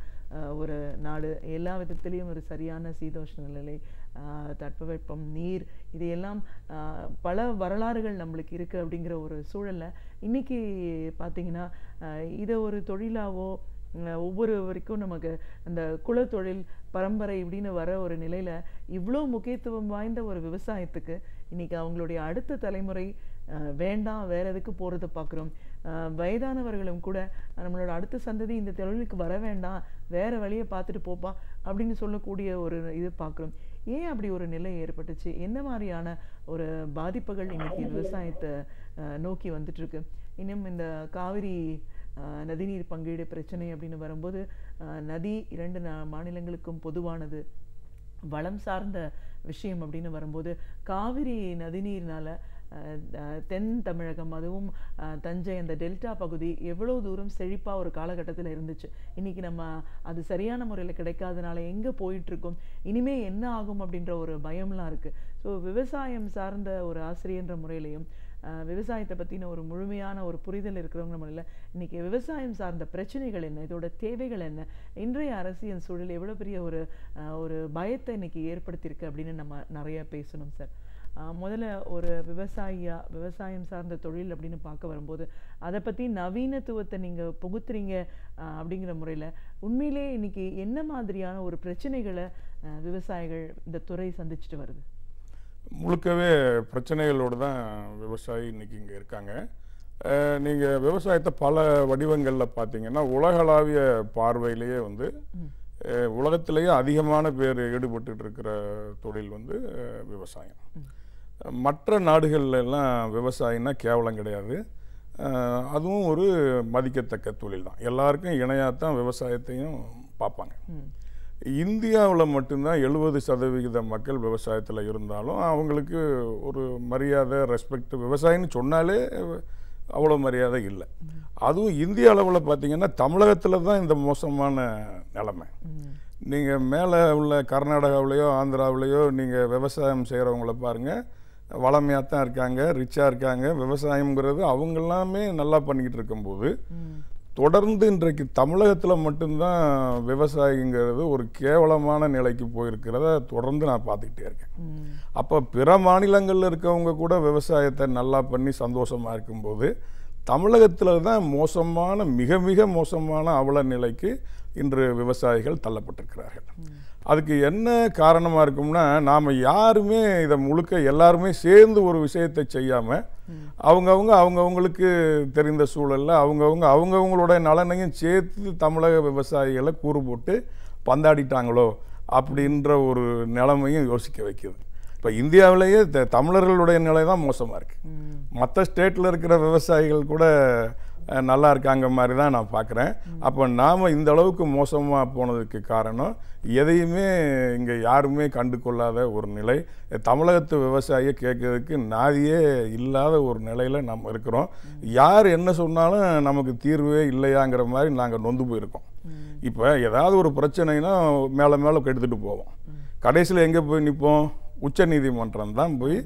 ஒரு நாடு, எல்லா விதத்திலையும் ஒரு சரியான சீதோஷ்ண நிலை, தட்பவெப்பம், நீர், இதையெல்லாம் பல வரலாறுகள் நம்மளுக்கு இருக்குது. அப்படிங்கிற ஒரு சூழலில் இன்றைக்கி பார்த்திங்கன்னா இதை ஒரு தொழிலாவோ ஒவ்வொருவருக்கும் நமக்கு அந்த குலத்தொழில் பரம்பரை இப்படின்னு வர ஒரு நிலையில் இவ்வளோ முக்கியத்துவம் வாய்ந்த ஒரு விவசாயத்துக்கு இன்றைக்கி அவங்களுடைய அடுத்த தலைமுறை வேண்டாம் வேற எதுக்கு போகிறத பார்க்குறோம். வயதானவர்களும் கூட நம்மளோட அடுத்த சந்ததி இந்த தொழிலுக்கு வர வேண்டாம், வேற வழியை பார்த்துட்டு போப்பா அப்படின்னு சொல்லக்கூடிய ஒரு இது பார்க்குறோம். ஏன் அப்படி ஒரு நிலை ஏற்பட்டுச்சு? என்ன மாதிரியான ஒரு பாதிப்புகள் இன்னைக்கு விவசாயத்தை நோக்கி வந்துட்டு இருக்கு? இன்னும் இந்த காவிரி நதிநீர் பங்கீடு பிரச்சனை அப்படின்னு வரும்போது நதி 2 மாநிலங்களுக்கும் பொதுவானது, வளம் சார்ந்த விஷயம் அப்படின்னு வரும்போது காவிரி நதிநீர்னால தென் தமிழகம், அதுவும் தஞ்சை, அந்த டெல்டா பகுதி எவ்வளோ தூரம் செழிப்பாக ஒரு காலகட்டத்தில் இருந்துச்சு. இன்றைக்கி நம்ம அது சரியான முறையில் கிடைக்காதனால எங்கே போயிட்டுருக்கோம், இனிமேல் என்ன ஆகும் அப்படின்ற ஒரு பயம்லாம் இருக்குது. ஸோ விவசாயம் சார்ந்த ஒரு ஆசிரியன்ற முறையிலையும் விவசாயத்தை பற்றின ஒரு முழுமையான ஒரு புரிதல் இருக்கிறவங்க நம்மள இன்றைக்கி விவசாயம் சார்ந்த பிரச்சனைகள் என்ன, இதோட தேவைகள் என்ன, இன்றைய அரசியல் சூழல் எவ்வளோ பெரிய ஒரு பயத்தை இன்றைக்கி ஏற்படுத்தியிருக்கு அப்படின்னு நம்ம நிறைய பேசணும் சார். முதல்ல ஒரு விவசாயம் சார்ந்த தொழில் அப்படின்னு பார்க்க வரும்போது அதை பற்றி நவீனத்துவத்தை நீங்கள் புகுத்துறீங்க அப்படிங்கிற முறையில் உண்மையிலே இன்னைக்கு என்ன மாதிரியான ஒரு பிரச்சனைகளை விவசாயிகள் இந்த துறை சந்திச்சுட்டு வருது? முழுக்கவே பிரச்சனைகளோடு தான் விவசாயி இன்னைக்கு இங்கே இருக்காங்க. நீங்கள் விவசாயத்தை பல வடிவங்களில் பார்த்தீங்கன்னா உலகளாவிய பார்வையிலேயே உலகத்திலேயே அதிகமான பேர் ஈடுபட்டு இருக்கிற தொழில் விவசாயம். மற்ற நாடுகள்லாம் விவசாயம்னா கேவலம் கிடையாது, அதுவும் ஒரு மதிக்கத்தக்க தொழில் தான். எல்லாருக்கும் இணையாகத்தான் விவசாயத்தையும் பார்ப்பாங்க. இந்தியாவில் மட்டும்தான் 70% மக்கள் விவசாயத்தில் இருந்தாலும் அவங்களுக்கு ஒரு மரியாதை, ரெஸ்பெக்ட், விவசாயம்னு சொன்னாலே அவ்வளோ மரியாதை இல்லை. அதுவும் இந்திய அளவில் பார்த்திங்கன்னா தமிழகத்தில் தான் இந்த மோசமான நிலைமை. நீங்கள் மேலே உள்ள கர்நாடகாவிலையோ ஆந்திராவிலையோ நீங்கள் விவசாயம் செய்கிறவங்கள பாருங்கள், வளமையாக தான் இருக்காங்க, ரிச்சாக இருக்காங்க. விவசாயங்கிறது அவங்கெல்லாமே நல்லா பண்ணிக்கிட்டு இருக்கும்போது தொடர்ந்து இன்றைக்கு தமிழகத்தில் மட்டும்தான் விவசாயிங்கிறது ஒரு கேவலமான நிலைக்கு போயிருக்கிறத தொடர்ந்து நான் பார்த்துக்கிட்டே இருக்கேன். அப்போ பிற மாநிலங்களில் இருக்கவங்க கூட விவசாயத்தை நல்லா பண்ணி சந்தோஷமாக இருக்கும்போது தமிழகத்தில் தான் மிக மிக மோசமான அவல நிலைக்கு இன்று விவசாயிகள் தள்ளப்பட்டிருக்கிறார்கள். அதுக்கு என்ன காரணமாக இருக்கும்னா, நாம் யாருமே இதை முழுக்க எல்லாருமே சேர்ந்து ஒரு விஷயத்தை செய்யாமல் அவங்கவுங்களுக்கு தெரிந்த சூழலில் அவங்கவுங்களோட நலனையும் சேர்த்து தமிழக விவசாயிகளை கூறு போட்டு பந்தாடிட்டாங்களோ அப்படின்ற ஒரு நிலைமையும் யோசிக்க வைக்குது. இப்போ இந்தியாவிலேயே தமிழர்களுடைய நிலை தான் மோசமாக இருக்குது. மற்ற ஸ்டேட்டில் இருக்கிற விவசாயிகள் கூட நல்லா இருக்காங்க மாதிரி தான் நான் பார்க்குறேன். அப்போ நாம் இந்த அளவுக்கு மோசமாக போனதுக்கு காரணம் எதையுமே இங்கே யாருமே கண்டு கொள்ளாத ஒரு நிலை. தமிழகத்து விவசாயியை கேட்கறதுக்கு நாதியே இல்லாத ஒரு நிலையில் நம்ம இருக்கிறோம். யார் என்ன சொன்னாலும் நமக்கு தீர்வே இல்லையாங்கிற மாதிரி நாங்கள் நொந்து போயிருக்கோம். இப்போ ஏதாவது ஒரு பிரச்சனைனா மேலே எடுத்துகிட்டு போவோம், கடைசியில் எங்கே போய் நிற்போம்? உச்ச நீதிமன்றம் தான் போய்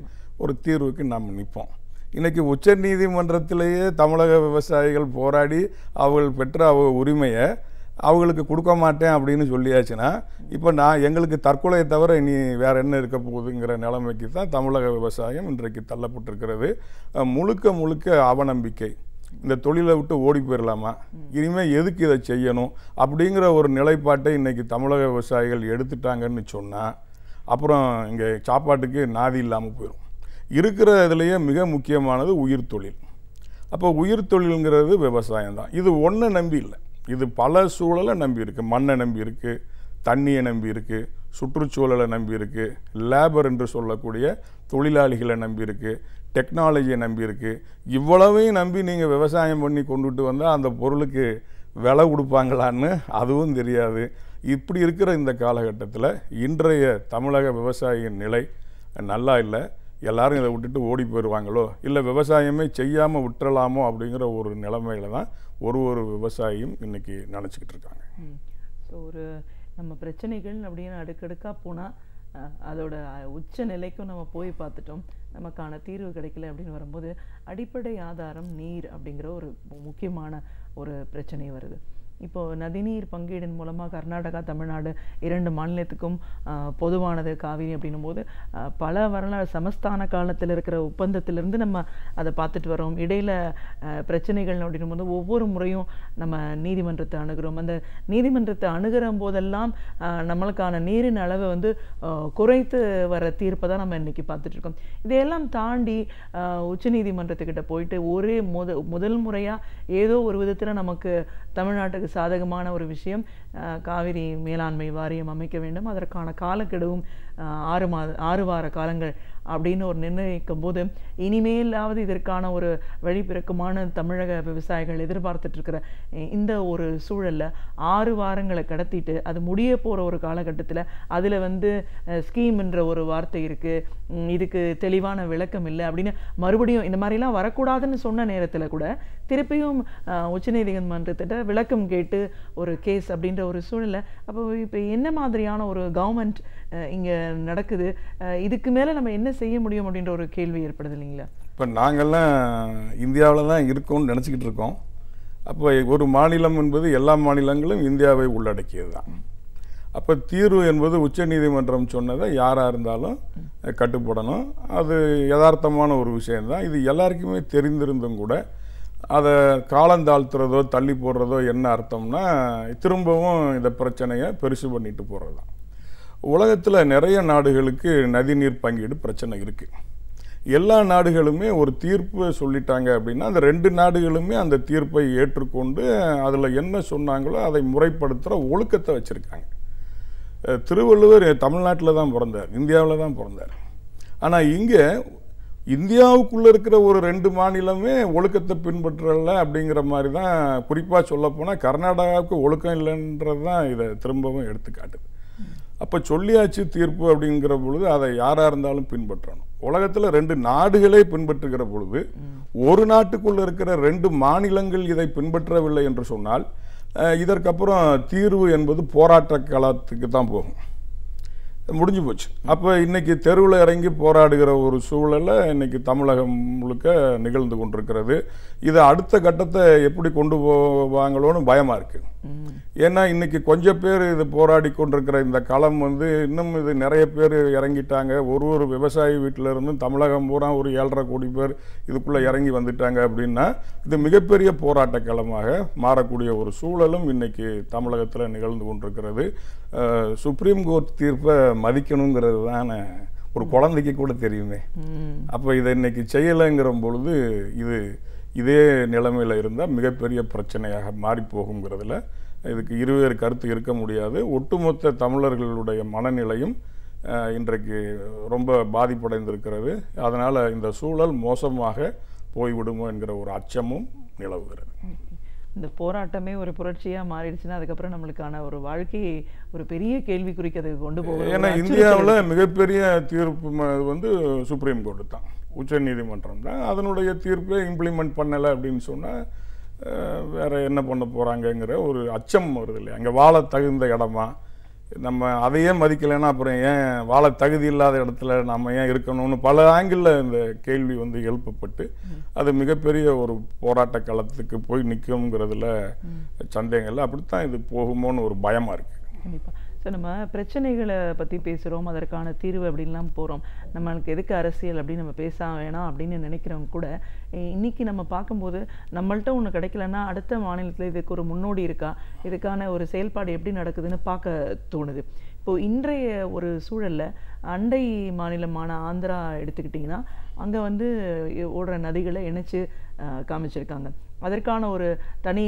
ஒரு தீர்வுக்கு நாம் நிற்போம். இன்றைக்கி உச்ச நீதிமன்றத்திலேயே தமிழக விவசாயிகள் போராடி அவர்கள் பெற்ற உரிமையை அவங்களுக்கு கொடுக்க மாட்டேன் அப்படின்னு சொல்லியாச்சுன்னா இப்போ எங்களுக்கு தற்கொலையை தவிர இனி வேறு என்ன இருக்க போகுதுங்கிற நிலைமைக்கு தான் தமிழக விவசாயம் இன்றைக்கு தள்ளப்பட்டிருக்கிறது. முழுக்க அவநம்பிக்கை, இந்த தொழிலை விட்டு ஓடி போயிடலாமா, இனிமேல் எதுக்கு இதை செய்யணும் அப்படிங்கிற ஒரு நிலைப்பாட்டை இன்றைக்கி தமிழக விவசாயிகள் எடுத்துட்டாங்கன்னு சொன்னால் அப்புறம் இங்கே சாப்பாட்டுக்கு நாதி இல்லாமல் போயிடும். இருக்கிற இதுலேயே மிக முக்கியமானது உயிர் தொழில். அப்போ உயிர் தொழிலுங்கிறது விவசாயம் தான். இது ஒன்றை நம்பி இல்லை, இது பல சூழலை நம்பி இருக்குது. மண்ணை நம்பி இருக்குது, தண்ணியை நம்பி இருக்குது, சுற்றுச்சூழலை நம்பி இருக்குது, லேபர் என்று சொல்லக்கூடிய தொழிலாளிகளை நம்பி இருக்குது, டெக்னாலஜியை நம்பி இருக்குது. இவ்வளவையும் நம்பி நீங்கள் விவசாயம் பண்ணி கொண்டுட்டு வந்தால் அந்த பொருளுக்கு விலை கொடுப்பாங்களான்னு அதுவும் தெரியாது. இப்படி இருக்கிற இந்த காலகட்டத்தில் இன்றைய தமிழக விவசாயியின் நிலை நல்லா இல்லை. எல்லாரும் இதை விட்டுட்டு ஓடி போயிடுவாங்களோ, இல்லை விவசாயமே செய்யாமல் விட்டுறலாமோ அப்படிங்கிற ஒரு நிலைமையில தான் ஒரு விவசாயியும் இன்னைக்கு நினச்சிக்கிட்டு இருக்காங்க. ஸோ ஒரு நம்ம பிரச்சனைகள் அப்படின்னு அடுக்கடுக்காக போனால் அதோட உச்ச நிலைக்கும் நம்ம போய் பார்த்துட்டோம், நமக்கான தீர்வு கிடைக்கல அப்படின்னு வரும்போது அடிப்படை ஆதாரம் நீர் அப்படிங்கிற ஒரு முக்கியமான ஒரு பிரச்சனை வருது. இப்போது நதிநீர் பங்கீடின் மூலமாக கர்நாடகா, தமிழ்நாடு 2 மாநிலத்துக்கும் பொதுவானது காவிரி அப்படின்னும் போது பல வரலாறு சமஸ்தான காலத்தில் இருக்கிற ஒப்பந்தத்திலிருந்து நம்ம அதை பார்த்துட்டு வரோம். இடையில் பிரச்சனைகள் அப்படின்னும் போது ஒவ்வொரு முறையும் நம்ம நீதிமன்றத்தை அணுகிறோம். அந்த நீதிமன்றத்தை அணுகிற போதெல்லாம் நம்மளுக்கான நீரின் அளவை வந்து குறைத்து வர தீர்ப்பை தான் நம்ம இன்றைக்கி பார்த்துட்ருக்கோம். இதையெல்லாம் தாண்டி உச்சநீதிமன்றத்துக்கிட்ட போயிட்டு ஒரே முதல் முறையாக ஏதோ ஒரு விதத்தில் நமக்கு தமிழ்நாட்டுக்கு சாதகமான ஒரு விஷயம், காவிரி மேலாண்மை வாரியம் அமைக்க வேண்டும், அதற்கான காலக்கெடுவும் 6 வார காலங்கள் அப்படின்னு ஒரு நிர்ணயிக்கும் போது இனிமேலாவது இதற்கான ஒரு வழி பிறக்குமான தமிழக விவசாயிகள் எதிர்பார்த்துட்டு இருக்கிற இந்த ஒரு சூழல்ல 6 வாரங்களை கடத்திட்டு அது முடிய போற ஒரு காலகட்டத்தில் அதில் வந்து ஸ்கீம் என்ற ஒரு வார்த்தை இருக்கு, இதுக்கு தெளிவான விளக்கம் இல்லை அப்படின்னு மறுபடியும் இந்த மாதிரிலாம் வரக்கூடாதுன்னு சொன்ன நேரத்தில் கூட திருப்பியும் உச்சநீதிமன்றத்திட்ட விளக்கம் கேட்டு ஒரு கேஸ் அப்படின்ற ஒரு சூழ்நிலை. அப்போ இப்போ என்ன மாதிரியான ஒரு கவர்மெண்ட் இங்கே நடக்குது, இதுக்கு மேலே நம்ம என்ன செய்ய முடியும் அப்படின்ற ஒரு கேள்வி ஏற்படுது இல்லைங்களா? இப்போ நாங்கள்லாம் இந்தியாவில் தான் இருக்கோம்னு நினச்சிக்கிட்டு இருக்கோம். அப்போ ஒரு மாநிலம் என்பது எல்லா மாநிலங்களும் இந்தியாவை உள்ளடக்கியது தான். அப்போ தீர்வு என்பது உச்சநீதிமன்றம் சொன்னதை யாராக இருந்தாலும் கட்டுப்படணும். அது யதார்த்தமான ஒரு விஷயந்தான். இது எல்லாருக்குமே தெரிந்திருந்தும் கூட அதை காலந்தாழ்த்துறதோ தள்ளி போடுறதோ என்ன அர்த்தம்னா திரும்பவும் இந்த பிரச்சனையை பெருசு பண்ணிட்டு போகிறது தான். உலகத்தில் நிறைய நாடுகளுக்கு நதிநீர் பங்கீடு பிரச்சனை இருக்குது. எல்லா நாடுகளுமே ஒரு தீர்ப்பு சொல்லிட்டாங்க அப்படின்னா அந்த 2 நாடுகளுமே அந்த தீர்ப்பை ஏற்றுக்கொண்டு அதில் என்ன சொன்னாங்களோ அதை முறைப்படுத்துகிற ஒழுக்கத்தை வச்சுருக்காங்க. திருவள்ளுவர் தமிழ்நாட்டில் தான் பிறந்தார், இந்தியாவில் தான் பிறந்தார். ஆனால் இங்கே இந்தியாவுக்குள்ளே இருக்கிற ஒரு 2 மாநிலமே ஒழுக்கத்தை பின்பற்றலை அப்படிங்கிற மாதிரி தான். குறிப்பாக சொல்லப்போனால் கர்நாடகாவுக்கு ஒழுக்கம் இல்லைன்றது தான் இதை திரும்பவும் எடுத்துக்காட்டுது. அப்போ சொல்லியாச்சு தீர்ப்பு அப்படிங்கிற பொழுது அதை யாராக இருந்தாலும் பின்பற்றணும். உலகத்தில் 2 நாடுகளே பின்பற்றுகிற பொழுது ஒரு நாட்டுக்குள்ளே இருக்கிற 2 மாநிலங்கள் இதை பின்பற்றவில்லை என்று சொன்னால் இதற்கப்புறம் தீர்வு என்பது போராட்ட காலத்துக்கு தான் போகும், முடிஞ்சு போச்சு. அப்போ இன்னைக்கு தெருவில் இறங்கி போராடுகிற ஒரு சூழலை இன்னைக்கு தமிழகம் முழுக்க நிகழ்ந்து கொண்டிருக்கிறது. இது அடுத்த கட்டத்தை எப்படி கொண்டு போவாங்களோன்னு பயமாக இருக்குது. ஏன்னா இன்னைக்கு கொஞ்சம் பேர் இது போராடி கொண்டிருக்கிற இந்த களம் வந்து இன்னும் இது நிறைய பேர் இறங்கிட்டாங்க. ஒரு விவசாயி வீட்டில் இருந்து தமிழகம் பூரா ஒரு 7.5 கோடி பேர் இதுக்குள்ளே இறங்கி வந்துட்டாங்க அப்படின்னா இது மிகப்பெரிய போராட்ட களமாக மாறக்கூடிய ஒரு சூழலும் இன்னைக்கு தமிழகத்தில் நிகழ்ந்து கொண்டிருக்கிறது. சுப்ரீம் கோர்ட் தீர்ப்பை மதிக்கணுங்கிறது தானே ஒரு குழந்தைக்கு கூட தெரியுமே. அப்போ இதை இன்னைக்கு செய்யலைங்கிற பொழுது இதே நிலைமையில் இருந்தால் மிகப்பெரிய பிரச்சனையாக மாறி போகுங்கிறதுல இதுக்கு இருவேறு கருத்து இருக்க முடியாது. ஒட்டுமொத்த தமிழர்களுடைய மனநிலையும் இன்றைக்கு ரொம்ப பாதிப்படைந்திருக்கிறது. அதனால் இந்த சூழல் மோசமாக போய்விடுமோ என்கிற ஒரு அச்சமும் நிலவுகிறது. இந்த போராட்டமே ஒரு புரட்சியாக மாறிடுச்சுன்னா அதுக்கப்புறம் நம்மளுக்கான ஒரு வாழ்க்கையை ஒரு பெரிய கேள்விக்குறிக்கு அதை கொண்டு போகும். ஏன்னா இந்தியாவில் மிகப்பெரிய தீர்ப்பு வந்து சுப்ரீம் கோர்ட்டு தான், உச்ச நீதிமன்றம் தான். அதனுடைய தீர்ப்பை இம்ப்ளிமெண்ட் பண்ணலை அப்படின்னு சொன்னால் வேறு என்ன பண்ண போகிறாங்கங்கிற ஒரு அச்சம் வருது இல்லையா? அங்கே வாழ தகுந்த இடமா, நம்ம அதையே மதிக்கலைன்னா அப்புறம் ஏன் வாழ தகுதி இல்லாத இடத்துல நம்ம ஏன் இருக்கணும்னு பல ஆங்கிளில் இந்த கேள்வி வந்து எழுப்பப்பட்டு அது மிகப்பெரிய ஒரு போராட்ட களத்துக்கு போய் நிற்குங்கிறதுல சந்தேகம் இல்லை. அப்படித்தான் இது போகுமோன்னு ஒரு பயமாக இருக்குது. கண்டிப்பாக. ஸோ நம்ம பிரச்சனைகளை பற்றி பேசுகிறோம், அதற்கான தீர்வு அப்படின்லாம் போகிறோம். நம்மளுக்கு எதுக்கு அரசியல் அப்படின்னு நம்ம பேச வேணாம் அப்படின்னு நினைக்கிறவங்க கூட இன்னைக்கு நம்ம பார்க்கும்போது நம்மள்ட்ட ஒன்று கிடைக்கலன்னா அடுத்த மாநிலத்தில் இதுக்கு ஒரு முன்னோடி இருக்கா, இதுக்கான ஒரு செயல்பாடு எப்படி நடக்குதுன்னு பார்க்க தோணுது. இப்போது இன்றைய ஒரு சூழலில் அண்டை மாநிலமான ஆந்திரா எடுத்துக்கிட்டிங்கன்னா அங்கே வந்து ஓடுற நதிகளை இணைச்சு காமிச்சிருக்காங்க. அதற்கான ஒரு தனி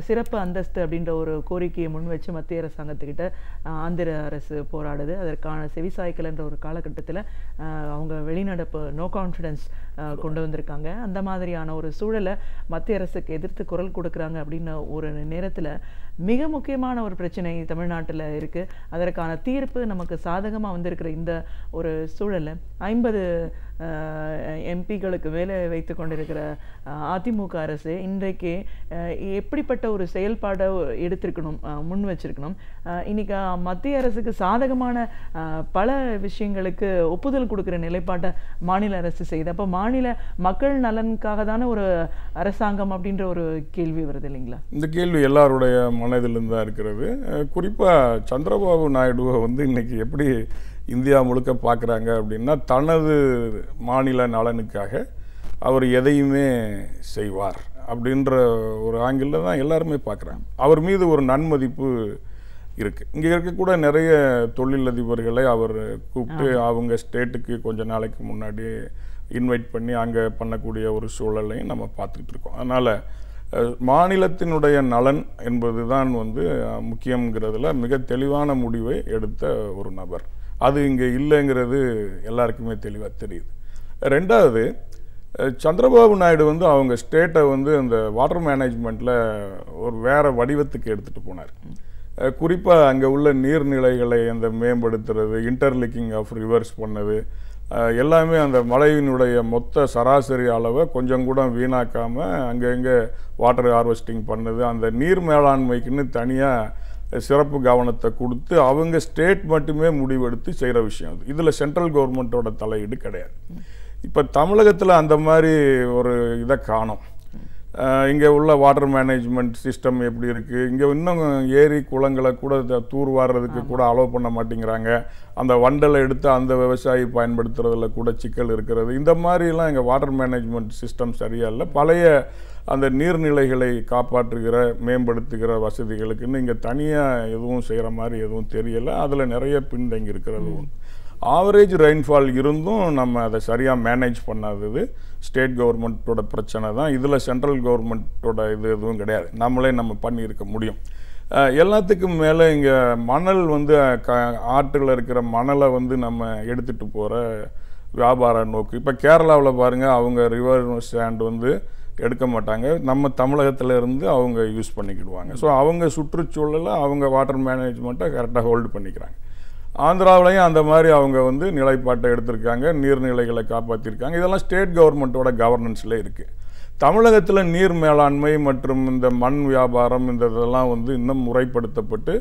சிறப்பு அந்தஸ்து அப்படின்ற ஒரு கோரிக்கையை முன் வச்சு மத்திய அரசாங்கத்துக்கிட்ட ஆந்திர அரசு போராடுது. அதற்கான செவிசாய்க்கல் என்ற ஒரு காலகட்டத்தில் அவங்க வெளிநடப்பு நோ கான்ஃபிடன்ஸ் கொண்டு வந்திருக்காங்க. அந்த மாதிரியான ஒரு சூழலை மத்திய அரசுக்கு எதிர்த்து குரல் கொடுக்குறாங்க அப்படின்ன ஒரு நேரத்தில் மிக முக்கியமான ஒரு பிரச்சனை தமிழ்நாட்டில் இருக்குது. அதற்கான தீர்ப்பு நமக்கு சாதகமாக வந்திருக்கிற இந்த ஒரு சூழலில் 50 எம்பிக்களுக்கு வேலை வைத்து கொண்டிருக்கிற அதிமுக அரசு இன்றைக்கு எப்படிப்பட்ட ஒரு செயல்பாடை எடுத்திருக்கணும், முன் வச்சிருக்கணும். இன்னைக்கு மத்திய அரசுக்கு சாதகமான பல விஷயங்களுக்கு ஒப்புதல் கொடுக்குற நிலைப்பாட்டை மாநில அரசு செய்யுது. அப்போ மாநில மக்கள் நலனுக்காக தானே ஒரு அரசாங்கம் அப்படின்ற ஒரு கேள்வி வருது இல்லைங்களா? இந்த கேள்வி எல்லாருடைய மனதிலும் தான் இருக்கிறது. குறிப்பாக சந்திரபாபு நாயுடுவை வந்து இன்னைக்கு எப்படி இந்தியா முழுக்க பார்க்குறாங்க அப்படின்னா, தனது மாநில நலனுக்காக அவர் எதையுமே செய்வார் அப்படின்ற ஒரு ஆங்கிளில் தான் எல்லாருமே பார்க்குறாங்க. அவர் மீது ஒரு நன்மதிப்பு இருக்குது. இங்கே இருக்கக்கூட நிறைய தொழிலதிபர்களை அவர் கூப்பிட்டு அவங்க ஸ்டேட்டுக்கு கொஞ்ச நாளைக்கு முன்னாடி இன்வைட் பண்ணி அங்கே பண்ணக்கூடிய ஒரு சூழலையும் நம்ம பார்த்துக்கிட்டு இருக்கோம். அதனால் மாநிலத்தினுடைய நலன் என்பது தான் வந்து முக்கியங்கிறதுல மிக தெளிவான முடிவை எடுத்த ஒரு நபர். அது இங்கே இல்லைங்கிறது எல்லாருக்குமே தெளிவாக தெரியுது. ரெண்டாவது, சந்திரபாபு நாயுடு வந்து அவங்க ஸ்டேட்டை வந்து அந்த வாட்டர் மேனேஜ்மெண்ட்டில் ஒரு வேறு வடிவத்துக்கு எடுத்துகிட்டு போனார். குறிப்பாக அங்கே உள்ள நீர்நிலைகளை அந்த மேம்படுத்துறது, இன்டர்லிங்கிங் ஆஃப் ரிவர்ஸ் பண்ணது, எல்லாமே அந்த மழையினுடைய மொத்த சராசரி அளவை கொஞ்சம் கூட வீணாக்காமல் அங்கங்கே வாட்டர் ஹார்வெஸ்டிங் பண்ணுது. அந்த நீர் மேலாண்மைக்குன்னு தனியாக சிறப்பு கவனத்தை கொடுத்து அவங்க ஸ்டேட் மட்டுமே முடிவெடுத்து செய்கிற விஷயம் அது. இதில் சென்ட்ரல் கவர்மெண்ட்டோட தலையீடு கிடையாது. இப்போ தமிழகத்தில் அந்த மாதிரி ஒரு இதை காணோம். இங்கே உள்ள வாட்டர் மேனேஜ்மெண்ட் சிஸ்டம் எப்படி இருக்குது, இங்கே இன்னும் ஏரி குளங்களை கூட தூர்வாடுறதுக்கு கூட அலோவ் பண்ண மாட்டேங்கிறாங்க. அந்த வண்டலை எடுத்து அந்த விவசாயி பயன்படுத்துறதுல கூட சிக்கல் இருக்கிறது. இந்த மாதிரிலாம் இங்கே வாட்டர் மேனேஜ்மெண்ட் சிஸ்டம் சரியாக இல்லை. பழைய அந்த நீர்நிலைகளை காப்பாற்றுகிற மேம்படுத்துகிற வசதிகளுக்குன்னு இங்கே தனியாக எதுவும் செய்கிற மாதிரி எதுவும் தெரியலை. அதில் நிறைய பின்தங்கி இருக்கிறது ஒன்று. ஆவரேஜ் ரெயின்ஃபால் இருந்தும் நம்ம அதை சரியாக மேனேஜ் பண்ணாதது ஸ்டேட் கவர்மெண்ட்டோட பிரச்சனை தான். இதில் சென்ட்ரல் கவர்மெண்ட்டோட இது எதுவும் கிடையாது. நம்ம பண்ணியிருக்க முடியும். எல்லாத்துக்கும் மேலே இங்கே மணல் வந்து ஆற்றில் இருக்கிற மணலை வந்து நம்ம எடுத்துகிட்டு போகிற வியாபார நோக்கு. இப்போ கேரளாவில் பாருங்கள், அவங்க ரிவர் ஸ்டாண்ட் வந்து எடுக்க மாட்டாங்க. நம்ம தமிழகத்தில் இருந்து அவங்க யூஸ் பண்ணிக்கிடுவாங்க. ஸோ அவங்க சுற்றுச்சூழலை அவங்க வாட்டர் மேனேஜ்மெண்ட்டை கரெக்டாக ஹோல்டு பண்ணிக்கிறாங்க. ஆந்திராவிலையும் அந்த மாதிரி அவங்க வந்து நிலைப்பாட்டை எடுத்திருக்காங்க, நீர்நிலைகளை காப்பாற்றிருக்காங்க. இதெல்லாம் ஸ்டேட் கவர்மெண்ட்டோட கவர்னன்ஸில் இருக்குது. தமிழகத்தில் நீர் மேலாண்மை மற்றும் இந்த மண் வியாபாரம் இந்த இதெல்லாம் வந்து இன்னும் முறைப்படுத்தப்பட்டு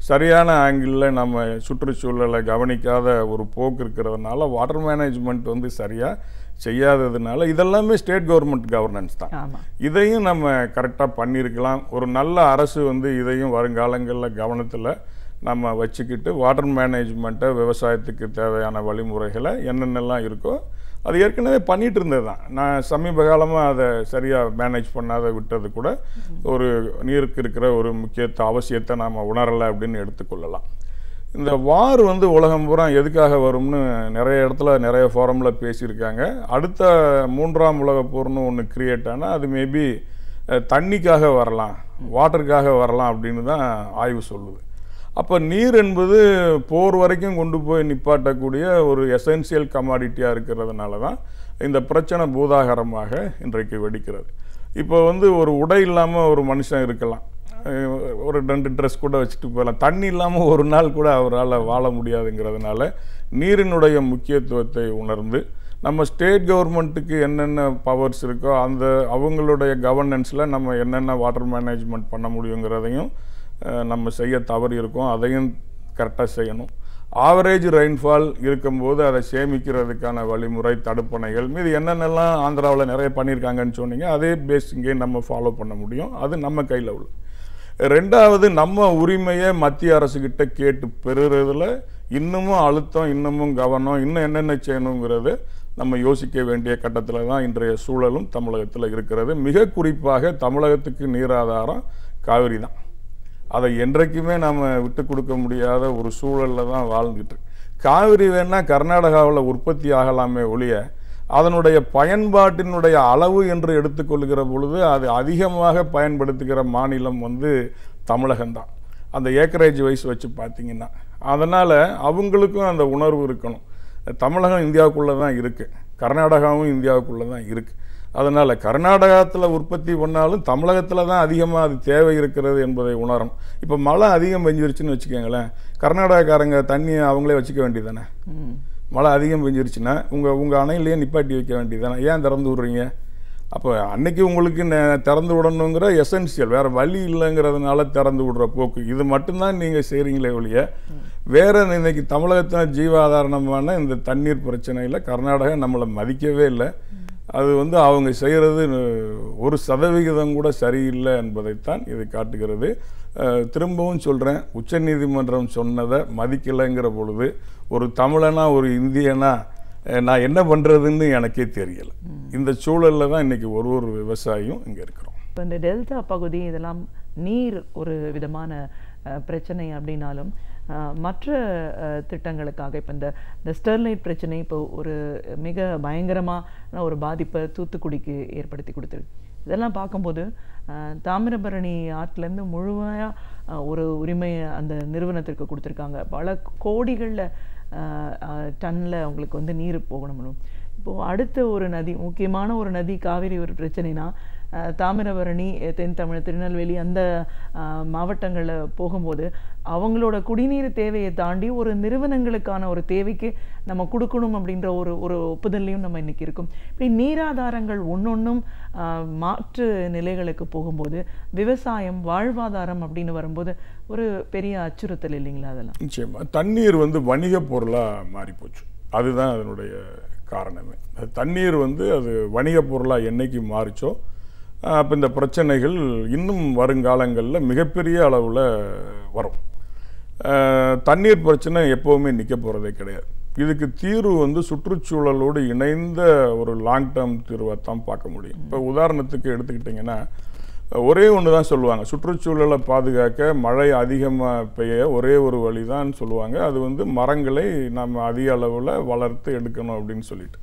சரியான ஆங்கிளில் நம்ம சுற்றுச்சூழலை கவனிக்காத ஒரு போக்கு இருக்கிறதுனால வாட்டர் மேனேஜ்மெண்ட் வந்து சரியாக செய்யாததுனால இதெல்லாமே ஸ்டேட் கவர்மெண்ட் கவர்னன்ஸ் தான். இதையும் நம்ம கரெக்டாக பண்ணியிருக்கலாம். ஒரு நல்ல அரசு வந்து இதையும் வருங்காலங்களில் கவனத்தில் நம்ம வச்சுக்கிட்டு வாட்டர் மேனேஜ்மெண்ட்டை விவசாயத்துக்கு தேவையான வழிமுறைகளை என்னென்னலாம் இருக்கோ அது ஏற்கனவே பண்ணிகிட்டு இருந்தது தான். நான் சமீப காலமாக அதை சரியாக மேனேஜ் பண்ணாத விட்டது கூட ஒரு நீருக்கு இருக்கிற ஒரு முக்கியத்துவ அவசியத்தை நாம் உணரலை அப்படின்னு எடுத்துக்கொள்ளலாம். இந்த வார் வந்து உலகம் பூரா எதுக்காக வரும்னு நிறைய இடத்துல நிறைய ஃபோரமில் பேசியிருக்காங்க. அடுத்த 3ஆம் உலகப் போர்னு ஒன்று கிரியேட் ஆனால் அது மேபி தண்ணிக்காக வரலாம், வாட்டருக்காக வரலாம் அப்படின்னு தான் ஆய்வு சொல்லுது. அப்போ நீர் என்பது போர் வரைக்கும் கொண்டு போய் நிப்பாட்டக்கூடிய ஒரு எசென்சியல் கமாடிட்டியாக இருக்கிறதுனால தான் இந்த பிரச்சனை பூதாகரமாக இன்றைக்கு வெடிக்கிறது. இப்போ வந்து ஒரு உடை இல்லாமல் ஒரு மனுஷன் இருக்கலாம், ஒரு 2 ட்ரெஸ் கூட வச்சுட்டு போகலாம். தண்ணி இல்லாமல் ஒரு நாள் கூட அவரால் வாழ முடியாதுங்கிறதுனால நீரினுடைய முக்கியத்துவத்தை உணர்ந்து நம்ம ஸ்டேட் கவர்மெண்ட்டுக்கு என்னென்ன பவர்ஸ் இருக்கோ அந்த அவங்களுடைய கவர்னன்ஸில் நம்ம என்னென்ன வாட்டர் மேனேஜ்மெண்ட் பண்ண முடியுங்கிறதையும் நம்ம செய்ய தவறி இருக்கோம். அதையும் கரெக்டாக செய்யணும். ஆவரேஜ் ரெயின்ஃபால் இருக்கும்போது அதை சேமிக்கிறதுக்கான வழிமுறை, தடுப்பணைகள் மீது என்னென்னலாம் ஆந்திராவில் நிறைய பண்ணியிருக்காங்கன்னு சொன்னீங்க, அதே பேஸ் இங்கே நம்ம ஃபாலோ பண்ண முடியும். அது நம்ம கையில் உள்ள. ரெண்டாவது நம்ம உரிமையை மத்திய அரசுகிட்ட கேட்டு பெறுறதுல இன்னமும் அழுத்தம், இன்னமும் கவனம், இன்னும் என்னென்ன செய்யணுங்கிறது நம்ம யோசிக்க வேண்டிய கட்டத்தில் தான் இன்றைய சூழலும் தமிழகத்தில் இருக்கிறது. மிக குறிப்பாக தமிழகத்துக்கு நீராதாரம் காவிரி தான். அதை என்றைக்குமே நம்ம விட்டு கொடுக்க முடியாத ஒரு சூழலில் தான் வாழ்ந்துட்டு. காவிரி வேணால் கர்நாடகாவில் உற்பத்தி ஆகலாமே ஒழிய அதனுடைய பயன்பாட்டினுடைய அளவு என்று எடுத்துக்கொள்கிற பொழுது அது அதிகமாக பயன்படுத்துகிற மாநிலம் தமிழகம்தான், அந்த ஏக்கரேஜ் வைஸ் வச்சு பார்த்தீங்கன்னா. அதனால் அவங்களுக்கும் அந்த உணர்வு இருக்கணும். தமிழகம் இந்தியாவுக்குள்ளே தான் இருக்குது, கர்நாடகாவும் இந்தியாவுக்குள்ளே தான் இருக்குது. அதனால் கர்நாடகத்தில் உற்பத்தி பண்ணாலும் தமிழகத்தில் தான் அதிகமாக அது தேவை இருக்கிறது என்பதை உணரணும். இப்போ மழை அதிகம் பெஞ்சிருச்சுன்னு வச்சுக்கோங்களேன், கர்நாடகாக்காரங்க தண்ணியை அவங்களே வச்சுக்க வேண்டியதானே. மழை அதிகம் பெஞ்சிருச்சுன்னா உங்கள் அணையிலேயே நிப்பாட்டி வைக்க வேண்டியதானே, ஏன் திறந்து விட்றீங்க? அப்போ அன்னைக்கு உங்களுக்கு திறந்து விடணுங்கிற எசென்சியல், வேறு வழி இல்லைங்கிறதுனால திறந்து விடுற போக்கு இது மட்டும்தான் நீங்கள் செய்கிறீங்களே ஒழிய வேறு இன்னைக்கு தமிழகத்தின் ஜீவாதாரணமான இந்த தண்ணீர் பிரச்சனையில் கர்நாடகா நம்மளை மதிக்கவே இல்லை. அது அவங்க செய்கிறது 1% கூட சரியில்லை என்பதைத்தான் இது காட்டுகிறது. திரும்பவும் சொல்கிறேன், உச்சநீதிமன்றம் சொன்னதை மதிக்கலைங்கிற பொழுது ஒரு தமிழனா ஒரு இந்தியனா நான் என்ன பண்ணுறதுன்னு எனக்கே தெரியலை. இந்த சூழலில் தான் இன்றைக்கி ஒரு விவசாயியும் இங்கே இருக்கிறோம். இப்போ இந்த டெல்டா பகுதி இதெல்லாம் நீர் ஒரு விதமான பிரச்சனை அப்படின்னாலும் மற்ற திட்டங்களுக்காக இப்போ இந்த ஸ்டெர்லைட் பிரச்சனை இப்போ ஒரு மிக பயங்கரமான ஒரு பாதிப்பை தூத்துக்குடிக்கு ஏற்படுத்தி கொடுத்துருக்கு. இதெல்லாம் பார்க்கும்போது தாமிரபரணி ஆற்றிலேருந்து முழுமையாக ஒரு உரிமையை அந்த நிறுவனத்திற்கு கொடுத்துருக்காங்க. பல கோடிகளில் டன்னில் அவங்களுக்கு நீர் போகணும். இப்போது அடுத்த ஒரு நதி, முக்கியமான ஒரு நதி காவிரி ஒரு பிரச்சனைனா தாமிரபரணி, தென் தமிழ், திருநெல்வேலி அந்த மாவட்டங்களில் போகும்போது அவங்களோட குடிநீர் தேவையை தாண்டி ஒரு நிறுவனங்களுக்கான ஒரு தேவைக்கு நம்ம கொடுக்கணும் அப்படின்ற ஒரு ஒப்புதல்லையும் நம்ம இன்றைக்கி இருக்கும். இப்படி நீராதாரங்கள் ஒன்றொன்றும் மாற்று நிலைகளுக்கு போகும்போது விவசாயம், வாழ்வாதாரம் அப்படின்னு வரும்போது ஒரு பெரிய அச்சுறுத்தல் இல்லைங்களா? அதெல்லாம் நிச்சயமாக தண்ணீர் வணிக பொருளாக மாறிப்போச்சு. அதுதான் அதனுடைய காரணமே. தண்ணீர் அது வணிக பொருளாக என்னைக்கு மாறிச்சோ அப்போ இந்த பிரச்சனைகள் இன்னும் வருங்காலங்களில் மிகப்பெரிய அளவில் வரும். தண்ணீர் பிரச்சனை எப்போவுமே நிற்க போகிறதே கிடையாது. இதுக்கு தீர்வு சுற்றுச்சூழலோடு இணைந்த ஒரு லாங் டேர்ம் தீர்வை தான் பார்க்க முடியும். இப்போ உதாரணத்துக்கு எடுத்துக்கிட்டிங்கன்னா ஒரே ஒன்று தான் சொல்லுவாங்க, சுற்றுச்சூழலை பாதுகாக்க மழை அதிகமாக பெய்ய ஒரே ஒரு வழி தான் சொல்லுவாங்க, அது மரங்களை நம்ம அதிக அளவில் வளர்த்து எடுக்கணும் அப்படின்னு சொல்லிட்டு.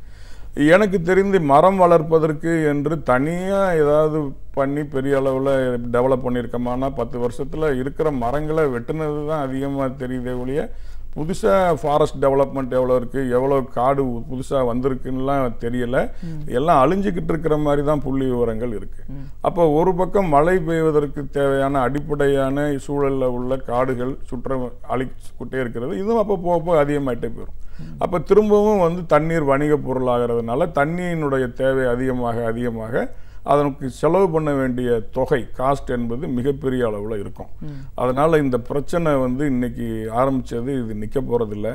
எனக்கு தெரிந்து மரம் வளர்ப்பதற்கு என்று தனியாக ஏதாவது பண்ணி பெரிய அளவில் டெவலப் பண்ணியிருக்கோமானா 10 வருஷத்தில் இருக்கிற மரங்களை வெட்டினது தான் அதிகமாக தெரியுதே ஒழிய புதுசாக ஃபாரஸ்ட் டெவலப்மெண்ட் எவ்வளோ இருக்குது, எவ்வளோ காடு புதுசாக வந்திருக்குன்னுலாம் தெரியலை. எல்லாம் அழிஞ்சிக்கிட்டு இருக்கிற மாதிரி தான் புள்ளி விவரங்கள் இருக்குது. அப்போ ஒரு பக்கம் மழை பெய்வதற்கு தேவையான அடிப்படையான சூழலில் உள்ள காடுகள் அழிச்சுக்கிட்டே இருக்கிறது. இதுவும் அப்போ போக அதிகமாகிட்டே போயிடும். அப்போ திரும்பவும் தண்ணீர் வணிக பொருளாகிறதுனால தண்ணியினுடைய தேவை அதிகமாக அதற்கு செலவு பண்ண வேண்டிய தொகை, காஸ்ட் என்பது மிகப்பெரிய அளவில் இருக்கும். அதனால் இந்த பிரச்சனை இன்னைக்கு ஆரம்பித்தது, இது நிற்க போகிறதில்ல.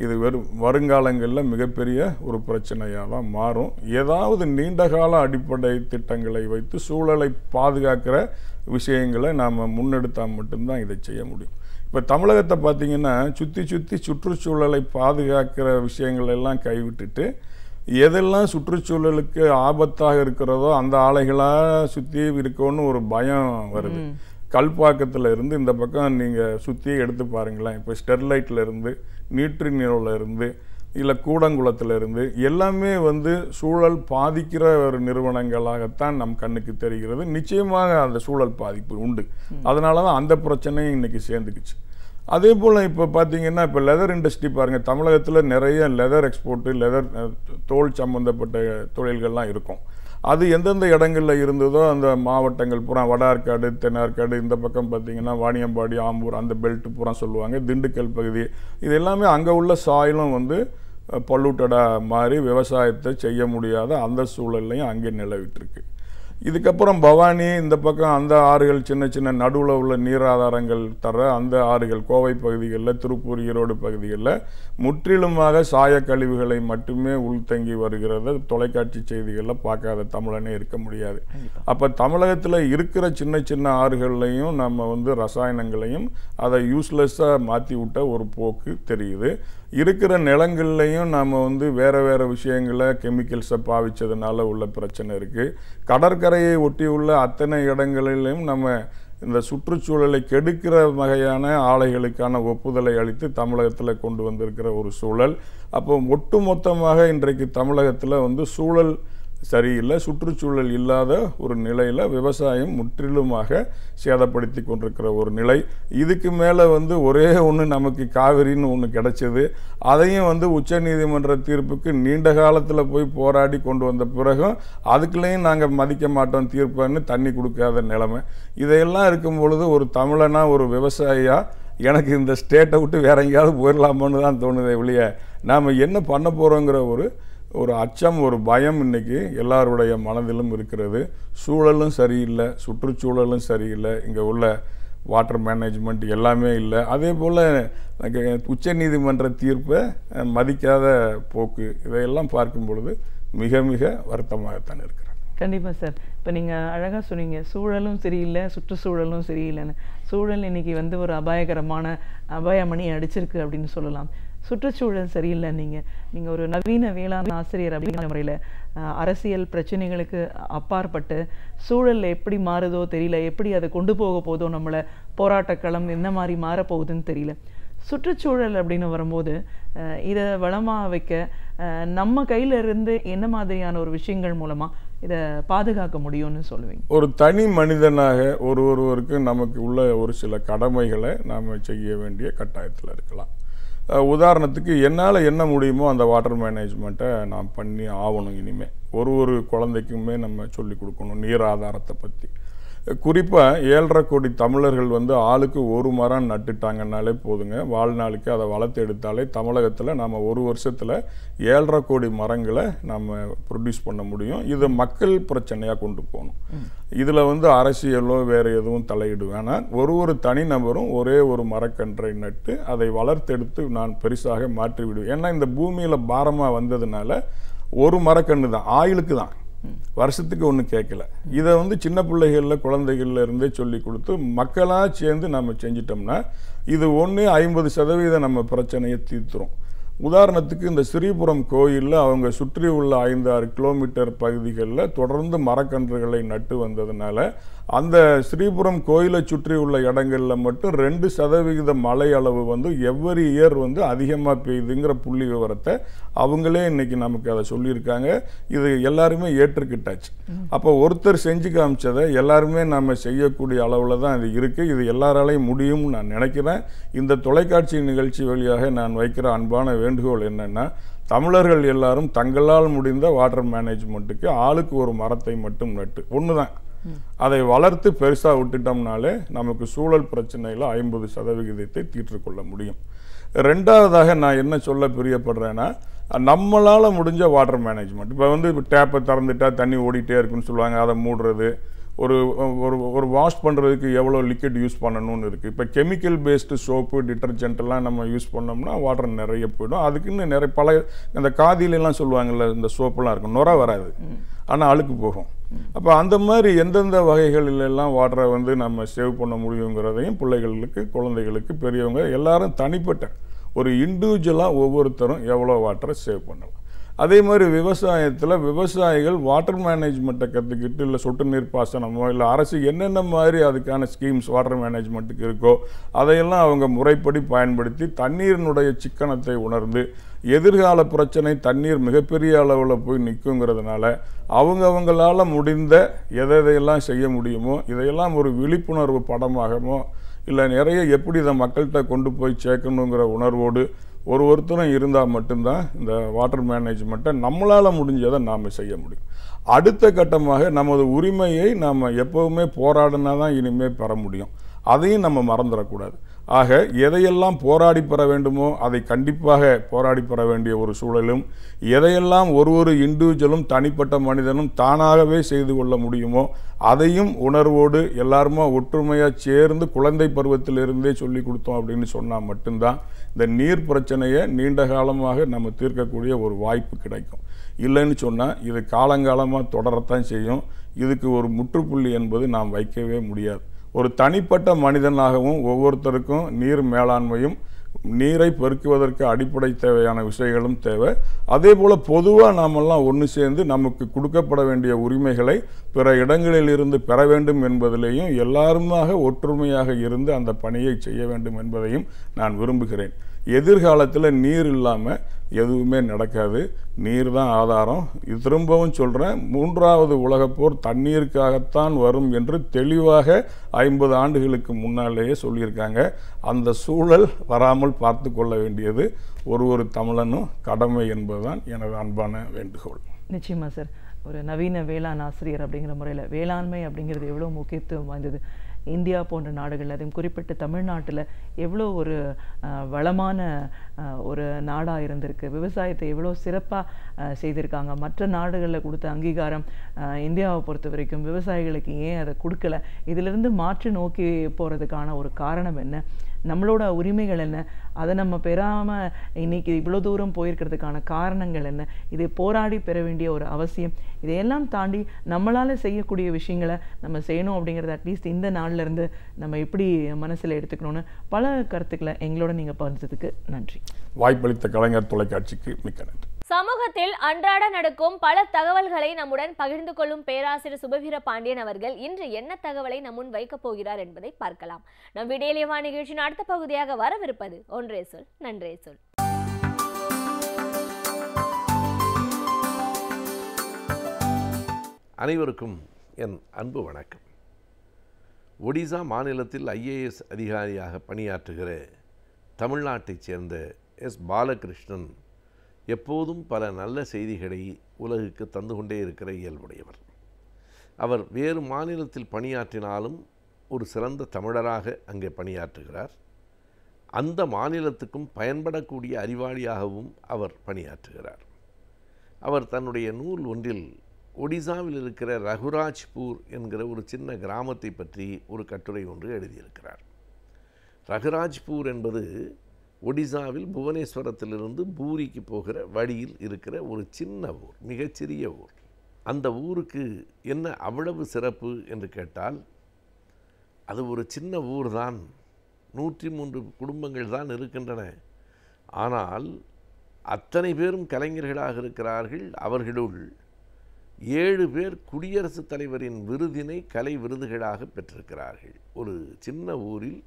இது வருங்காலங்களில் மிகப்பெரிய ஒரு பிரச்சனையாக தான் மாறும். ஏதாவது நீண்டகால அடிப்படை திட்டங்களை வைத்து சூழலை பாதுகாக்கிற விஷயங்களை நாம் முன்னெடுத்தால் மட்டும்தான் இதை செய்ய முடியும். இப்போ தமிழகத்தை பார்த்திங்கன்னா சுற்றி சுற்றுச்சூழலை பாதுகாக்கிற விஷயங்கள் எல்லாம் கைவிட்டுட்டு எதெல்லாம் சுற்றுச்சூழலுக்கு ஆபத்தாக இருக்கிறதோ அந்த ஆலைகளாக சுற்றி இருக்கோன்னு ஒரு பயம் வருது. கல்பாக்கத்தில் இருந்து இந்த பக்கம் நீங்கள் சுற்றி எடுத்து பாருங்களேன். இப்போ ஸ்டெர்லைட்டில் இருந்து, நீற்றினில் இருந்து, இல்லை கூடங்குளத்தில் இருந்து எல்லாமே சூழல் பாதிக்கிற ஒரு நிறுவனங்களாகத்தான் நம் கண்ணுக்கு தெரிகிறது. நிச்சயமாக அந்த சூழல் பாதிப்பு உண்டு. அதனால தான் அந்த பிரச்சனையும் இன்றைக்கி சேர்ந்துக்குச்சு. அதே போல் இப்போ பார்த்தீங்கன்னா இப்போ லெதர் இண்டஸ்ட்ரி பாருங்கள், தமிழகத்தில் நிறைய லெதர் எக்ஸ்போர்ட்டு, லெதர் தோல் சம்மந்தப்பட்ட தொழில்கள்லாம் இருக்கும். அது எந்தெந்த இடங்களில் இருந்ததோ அந்த மாவட்டங்கள் பூரா, வடார்காடு, தென்னார்காடு, இந்த பக்கம் பார்த்திங்கன்னா வாணியம்பாடி, ஆம்பூர், அந்த பெல்ட்டு பூரா சொல்லுவாங்க, திண்டுக்கல் பகுதி, இது எல்லாமே அங்கே உள்ள சாயிலும் பொல்யூட்டடாக மாறி விவசாயத்தை செய்ய முடியாத அந்த சூழல்லையும் அங்கே நிலவிட்டுருக்கு. இதுக்கப்புறம் பவானி இந்த பக்கம் அந்த ஆறுகள் சின்ன சின்ன நடுவில் உள்ள நீர் ஆதாரங்கள் தர அந்த ஆறுகள் கோவை பகுதிகளில், திருப்பூர், ஈரோடு பகுதிகளில் முற்றிலுமாக சாய கழிவுகளை மட்டுமே உள்தங்கி வருகிறத தொலைக்காட்சி செய்திகளில் பார்க்காத தமிழனே இருக்க முடியாது. அப்போ தமிழகத்தில் இருக்கிற சின்ன சின்ன ஆறுகள்லையும் நம்ம வந்து ரசாயனங்களையும் அதை யூஸ்லெஸ்ஸாக மாற்றி விட்ட ஒரு போக்கு தெரியுது. இருக்கிற நிலங்கள்லையும் நம்ம வந்து வேறு வேறு விஷயங்களை கெமிக்கல்ஸை பாவிச்சதுனால உள்ள பிரச்சனை இருக்குது. கடற்கரையை ஒட்டி உள்ள அத்தனை இடங்களிலும் நம்ம இந்த சுற்றுச்சூழலை கெடுக்கிற வகையான ஆலைகளுக்கான ஒப்புதலை அளித்து தமிழகத்தில் கொண்டு வந்திருக்கிற ஒரு சூழல். அப்போ ஒட்டுமொத்தமாக இன்றைக்கு தமிழகத்தில் வந்து சூழல் சரியில்லை, சுற்றுச்சூழல் இல்லாத ஒரு நிலையில் விவசாயம் முற்றிலுமாக சேதப்படுத்தி கொண்டிருக்கிற ஒரு நிலை. இதுக்கு மேலே வந்து ஒரே ஒன்று நமக்கு காவிரின்னு ஒன்று கிடைச்சது. அதையும் வந்து உச்சநீதிமன்ற தீர்ப்புக்கு நீண்ட காலத்தில் போய் போராடி கொண்டு வந்த பிறகும் அதுக்குள்ளேயும் நாங்கள் மதிக்க மாட்டோம் தீர்ப்புன்னு தண்ணி கொடுக்காத நிலைமை. இதையெல்லாம் இருக்கும் பொழுது ஒரு தமிழனா, ஒரு விவசாயியாக எனக்கு இந்த ஸ்டேட்டை விட்டு வேற எங்கேயாவது போயிடலாமான்னு தான் தோணுதே ஒழிய நாம் என்ன பண்ண போகிறோங்கிற ஒரு அச்சம், ஒரு பயம் இன்னைக்கு எல்லாருடைய மனதிலும் இருக்கிறது. சூழலும் சரியில்லை, சுற்றுச்சூழலும் சரியில்லை, இங்கே உள்ள வாட்டர் மேனேஜ்மெண்ட் எல்லாமே இல்லை. அதே போல் உச்ச நீதிமன்ற தீர்ப்பை மதிக்காத போக்கு, இதையெல்லாம் பார்க்கும் பொழுது மிக மிக வருத்தமாகத்தான் இருக்கிறார். கண்டிப்பாக சார். இப்போ நீங்கள் அழகாக சொன்னீங்க, சூழலும் சரியில்லை, சுற்றுச்சூழலும் சரியில்லைன்னு. சூழல் இன்னைக்கு வந்து ஒரு அபாயகரமான அபாயமணி அடிச்சிருக்கு அப்படின்னு சொல்லலாம். சுற்றுச்சூழல் சரியில்லை. நீங்கள் ஒரு நவீன வேளாண் ஆசிரியர் அப்படிங்கிற முறையில் அரசியல் பிரச்சனைகளுக்கு அப்பாற்பட்டு சூழல் எப்படி மாறுதோ தெரியல, எப்படி அதை கொண்டு போக போதோ, நம்மளை போராட்டக்களம் என்ன மாதிரி மாறப்போகுதுன்னு தெரியல. சுற்றுச்சூழல் அப்படின்னு வரும்போது இதை வளமாக வைக்க நம்ம கையில் இருந்து என்ன மாதிரியான ஒரு விஷயங்கள் மூலமாக இதை பாதுகாக்க முடியும்னு சொல்லுவீங்க? ஒரு தனி மனிதனாக ஒருவருக்கு நமக்கு உள்ள ஒரு சில கடமைகளை நாம் செய்ய வேண்டிய கட்டாயத்தில் இருக்கலாம். உதாரணத்துக்கு என்னால் என்ன முடியுமோ அந்த வாட்டர் மேனேஜ்மெண்ட்டை நான் பண்ணி ஆகணும். இனிமேல் ஒரு குழந்தைக்குமே நம்ம சொல்லிக் கொடுக்கணும் நீர் ஆதாரத்தை பற்றி. குறிப்பாக 7.5 கோடி தமிழர்கள் வந்து ஆளுக்கு ஒரு மரம் நட்டுட்டாங்கன்னாலே போதுங்க. வாழ்நாளுக்கு அதை வளர்த்து எடுத்தாலே தமிழகத்தில் நம்ம ஒரு வருஷத்தில் 7.5 கோடி மரங்களை நம்ம ப்ரொடியூஸ் பண்ண முடியும். இது மக்கள் பிரச்சனையாக கொண்டு போகணும். இதில் வந்து அரசியலோ வேறு எதுவும் தலையிடு வேணாம். ஒரு தனிநபரும் ஒரே ஒரு மரக்கன்றை நட்டு அதை வளர்த்தெடுத்து நான் பெருசாக மாற்றி விடுவேன். ஏன்னா இந்த பூமியில் பாரமாக வந்ததுனால ஒரு மரக்கன்று தான், ஆயுளுக்கு தான், வருஷத்துக்கு ஒன்று கேட்கல. இதை வந்து சின்ன பிள்ளைகளில் குழந்தைகள்ல இருந்தே சொல்லி கொடுத்து மக்களாக சேர்ந்து நம்ம செஞ்சிட்டோம்னா இது 50% நம்ம பிரச்சனையை தீர்த்துரும். உதாரணத்துக்கு இந்த ஸ்ரீபுரம் கோயிலில் அவங்க சுற்றி உள்ள 5-6 கிலோமீட்டர் பகுதிகளில் தொடர்ந்து மரக்கன்றுகளை நட்டு வந்ததுனால அந்த ஸ்ரீபுரம் கோயிலை சுற்றி உள்ள இடங்களில் மட்டும் 2% மழை அளவு வந்து எவ்வரி இயர் வந்து அதிகமாக பெய்யுதுங்கிற புள்ளி விவரத்தை அவங்களே இன்னைக்கு நமக்கு அதை சொல்லியிருக்காங்க. இது எல்லாருமே ஏற்றுக்கிட்டாச்சு. அப்போ ஒருத்தர் செஞ்சு காமிச்சதை எல்லாருமே நம்ம செய்யக்கூடிய அளவில் தான் இது இருக்குது. இது எல்லாராலையும் முடியும்னு நான் நினைக்கிறேன். இந்த தொலைக்காட்சி நிகழ்ச்சி வழியாக நான் வைக்கிற அன்பான வேண்டுகோள் என்னன்னா, தமிழர்கள் எல்லாரும் தங்களால் முடிந்த வாட்டர் மேனேஜ்மெண்ட்டுக்கு ஆளுக்கு ஒரு மரத்தை மட்டும் நட்டு ஒன்று தான் அதை வளர்த்து பெருசாக விட்டுட்டோம்னாலே நமக்கு சூழல் பிரச்சனையில் 50% தீர்த்துக்கொள்ள முடியும். ரெண்டாவதாக நான் என்ன சொல்ல பிரியப்படுறேன்னா, நம்மளால் முடிஞ்ச வாட்டர் மேனேஜ்மெண்ட். இப்போ வந்து டேப்பை திறந்துட்டா தண்ணி ஓடிட்டே இருக்குன்னு சொல்லுவாங்க, அதை மூடுறது. ஒரு வாஷ் பண்ணுறதுக்கு எவ்வளோ லிக்விட் யூஸ் பண்ணணும்னு இருக்குது. இப்போ கெமிக்கல் பேஸ்டு சோப்பு, டிட்டர்ஜென்ட்லாம் நம்ம யூஸ் பண்ணோம்னா வாட்டர் நிறைய போயிடும். அதுக்குன்னு நிறைய இந்த காதிலெலாம் சொல்லுவாங்கள்ல, இந்த சோப்புலாம் இருக்கும், நுரை வராது ஆனால் அழுக்கு போகும். அப்போ அந்த மாதிரி எந்தெந்த வகைகளிலெல்லாம் வாட்டரை வந்து நம்ம சேவ் பண்ண முடியுங்கிறதையும் பிள்ளைகளுக்கு, குழந்தைகளுக்கு, பெரியவங்க எல்லாரும் தனிப்பட்ட ஒரு இண்டிவிஜுவலாக ஒவ்வொருத்தரும் எவ்வளோ வாட்டரை சேவ் பண்ணலாம். அதே மாதிரி விவசாயத்தில் விவசாயிகள் வாட்டர் மேனேஜ்மெண்ட்டை கற்றுக்கிட்டு, இல்லை சொட்டு நீர் பாசனமோ இல்லை அரசு என்னென்ன மாதிரி அதுக்கான ஸ்கீம்ஸ் வாட்டர் மேனேஜ்மெண்ட்டுக்கு இருக்கோ அதையெல்லாம் அவங்க முறைப்படி பயன்படுத்தி தண்ணீரினுடைய சிக்கனத்தை உணர்ந்து, எதிர்கால பிரச்சனை தண்ணீர் மிகப்பெரிய அளவில் போய் நிற்குங்கிறதுனால அவங்களால முடிந்த எதையெல்லாம் செய்ய முடியுமோ இதையெல்லாம் ஒரு விழிப்புணர்வு படமாகவோ இல்லை நிறைய எப்படி இதை மக்கள்கிட்ட கொண்டு போய் சேர்க்கணுங்கிற உணர்வோடு ஒருத்தரும் இருந்தால் மட்டும்தான் இந்த வாட்டர் மேனேஜ்மெண்ட்டை நம்மளால் முடிஞ்சதை நாம் செய்ய முடியும். அடுத்த கட்டமாக நமது உரிமையை நாம் எப்போவுமே போராடினா தான் இனிமேல் பெற முடியும். அதையும் நம்ம மறந்துடக்கூடாது. ஆக எதையெல்லாம் போராடி பெற வேண்டுமோ அதை கண்டிப்பாக போராடி பெற வேண்டிய ஒரு சூழலும், எதையெல்லாம் ஒரு இண்டிவிஜுவலும் தனிப்பட்ட மனிதனும் தானாகவே செய்து கொள்ள முடியுமோ அதையும் உணர்வோடு எல்லாருமா ஒற்றுமையாக சேர்ந்து குழந்தை பருவத்திலிருந்தே சொல்லி கொடுத்தோம் அப்படின்னு சொன்னால் மட்டும்தான் இந்த நீர் பிரச்சனையை நீண்ட காலமாக நம்ம தீர்க்கக்கூடிய ஒரு வாய்ப்பு கிடைக்கும். இல்லைன்னு சொன்னால் இது காலங்காலமாக தொடரத்தான் செய்யும். இதுக்கு ஒரு முற்றுப்புள்ளி என்பது நாம் வைக்கவே முடியாது. ஒரு தனிப்பட்ட மனிதனாகவும் ஒவ்வொருத்தருக்கும் நீர் மேலாண்மையும் நீரை பெருக்குவதற்கு அடிப்படை தேவையான விஷயங்களும் தேவை. அதே போல் பொதுவாக நாமெல்லாம் ஒன்று சேர்ந்து நமக்கு கொடுக்கப்பட வேண்டிய உரிமைகளை பிற இடங்களில் இருந்து பெற வேண்டும் என்பதிலேயும் எல்லாருமாக ஒற்றுமையாக இருந்து அந்த பணியை செய்ய வேண்டும் என்பதையும் நான் விரும்புகிறேன். எதிர்காலத்தில் நீர் இல்லாமல் எதுவுமே நடக்காது. நீர் தான் ஆதாரம். இது திரும்பவும் சொல்கிறேன், 3வது உலகப்போர் தண்ணீருக்காகத்தான் வரும் என்று தெளிவாக 50 ஆண்டுகளுக்கு முன்னாலேயே சொல்லியிருக்காங்க. அந்த சூழல் வராமல் பார்த்து கொள்ள வேண்டியது ஒரு தமிழனும் கடமை என்பதுதான் எனது அன்பான வேண்டுகோள். நிச்சயமா சார். ஒரு நவீன வேளாண் ஆசிரியர் அப்படிங்கிற முறையில் வேளாண்மை அப்படிங்கிறது எவ்வளோ முக்கியத்துவம் வாய்ந்தது. இந்தியா போன்ற நாடுகள், அதையும் குறிப்பிட்டு தமிழ்நாட்டில் எவ்வளோ ஒரு வளமான ஒரு நாடாக இருந்திருக்கு. விவசாயத்தை எவ்வளோ சிறப்பாக செய்திருக்காங்க. மற்ற நாடுகளில் கொடுத்த அங்கீகாரம் இந்தியாவை பொறுத்த வரைக்கும் விவசாயிகளுக்கு ஏன் அதை கொடுக்கல? இதிலிருந்து மாற்று நோக்கி போகிறதுக்கான ஒரு காரணம் என்ன? நம்மளோட உரிமைகள் என்ன? அதை நம்ம பெறாமல் இன்னைக்கு இவ்வளோ தூரம் போயிருக்கிறதுக்கான காரணங்கள் என்ன? இதை போராடி பெற வேண்டிய ஒரு அவசியம். இதையெல்லாம் தாண்டி நம்மளால் செய்யக்கூடிய விஷயங்களை நம்ம செய்யணும் அப்படிங்கிறது அட்லீஸ்ட் இந்த நாள்லேருந்து நம்ம எப்படி மனசில் எடுத்துக்கணும்னு பல கருத்துக்களை எங்களோட நீங்கள் பகிர்ந்ததுக்கு நன்றி. வாய்ப்பளித்த கலைஞர் தொலைக்காட்சிக்கு மிக்க நன்றி. சமூகத்தில் அன்றாட நடக்கும் பல தகவல்களை நம்முடன் பகிர்ந்து கொள்ளும் பேராசிரியர் சுபவீர பாண்டியன் அவர்கள் இன்று என்ன தகவலை நம் முன் வைக்கப் போகிறார் என்பதை பார்க்கலாம். நம் விடியலேவா நிகழ்ச்சியின் அடுத்த பகுதியாக வரவிருப்பது ஒன்றே சொல் நன்றே சொல். அனைவருக்கும் என் அன்பு வணக்கம். ஒடிசா மாநிலத்தில் IAS அதிகாரியாக பணியாற்றுகிற தமிழ்நாட்டைச் சேர்ந்த S. பாலகிருஷ்ணன் எப்போதும் பல நல்ல செய்திகளை உலகுக்கு தந்து கொண்டே இருக்கிற இயல்புடையவர். அவர் வேறு மாநிலத்தில் பணியாற்றினாலும் ஒரு சிறந்த தமிழராக அங்கே பணியாற்றுகிறார். அந்த மாநிலத்துக்கும் பயன்படக்கூடிய அறிவாளியாகவும் அவர் பணியாற்றுகிறார். அவர் தன்னுடைய நூல் ஒன்றில் ஒடிசாவில் இருக்கிற ரகுராஜ்பூர் என்கிற ஒரு சின்ன கிராமத்தை பற்றி ஒரு கட்டுரை ஒன்று எழுதியிருக்கிறார். ரகுராஜ்பூர் என்பது ஒடிசாவில் புவனேஸ்வரத்திலிருந்து பூரிக்கு போகிற வழியில் இருக்கிற ஒரு சின்ன ஊர், மிகச்சிறிய ஊர். அந்த ஊருக்கு என்ன அவ்வளவு சிறப்பு என்று கேட்டால், அது ஒரு சின்ன ஊர் தான், 103 குடும்பங்கள் தான் இருக்கின்றன. ஆனால் அத்தனை பேரும் கலைஞர்களாக இருக்கிறார்கள். அவர்களுள் 7 பேர் குடியரசுத் தலைவரின் விருதினை கலை விருதுகளாக பெற்றிருக்கிறார்கள். ஒரு சின்ன ஊரில்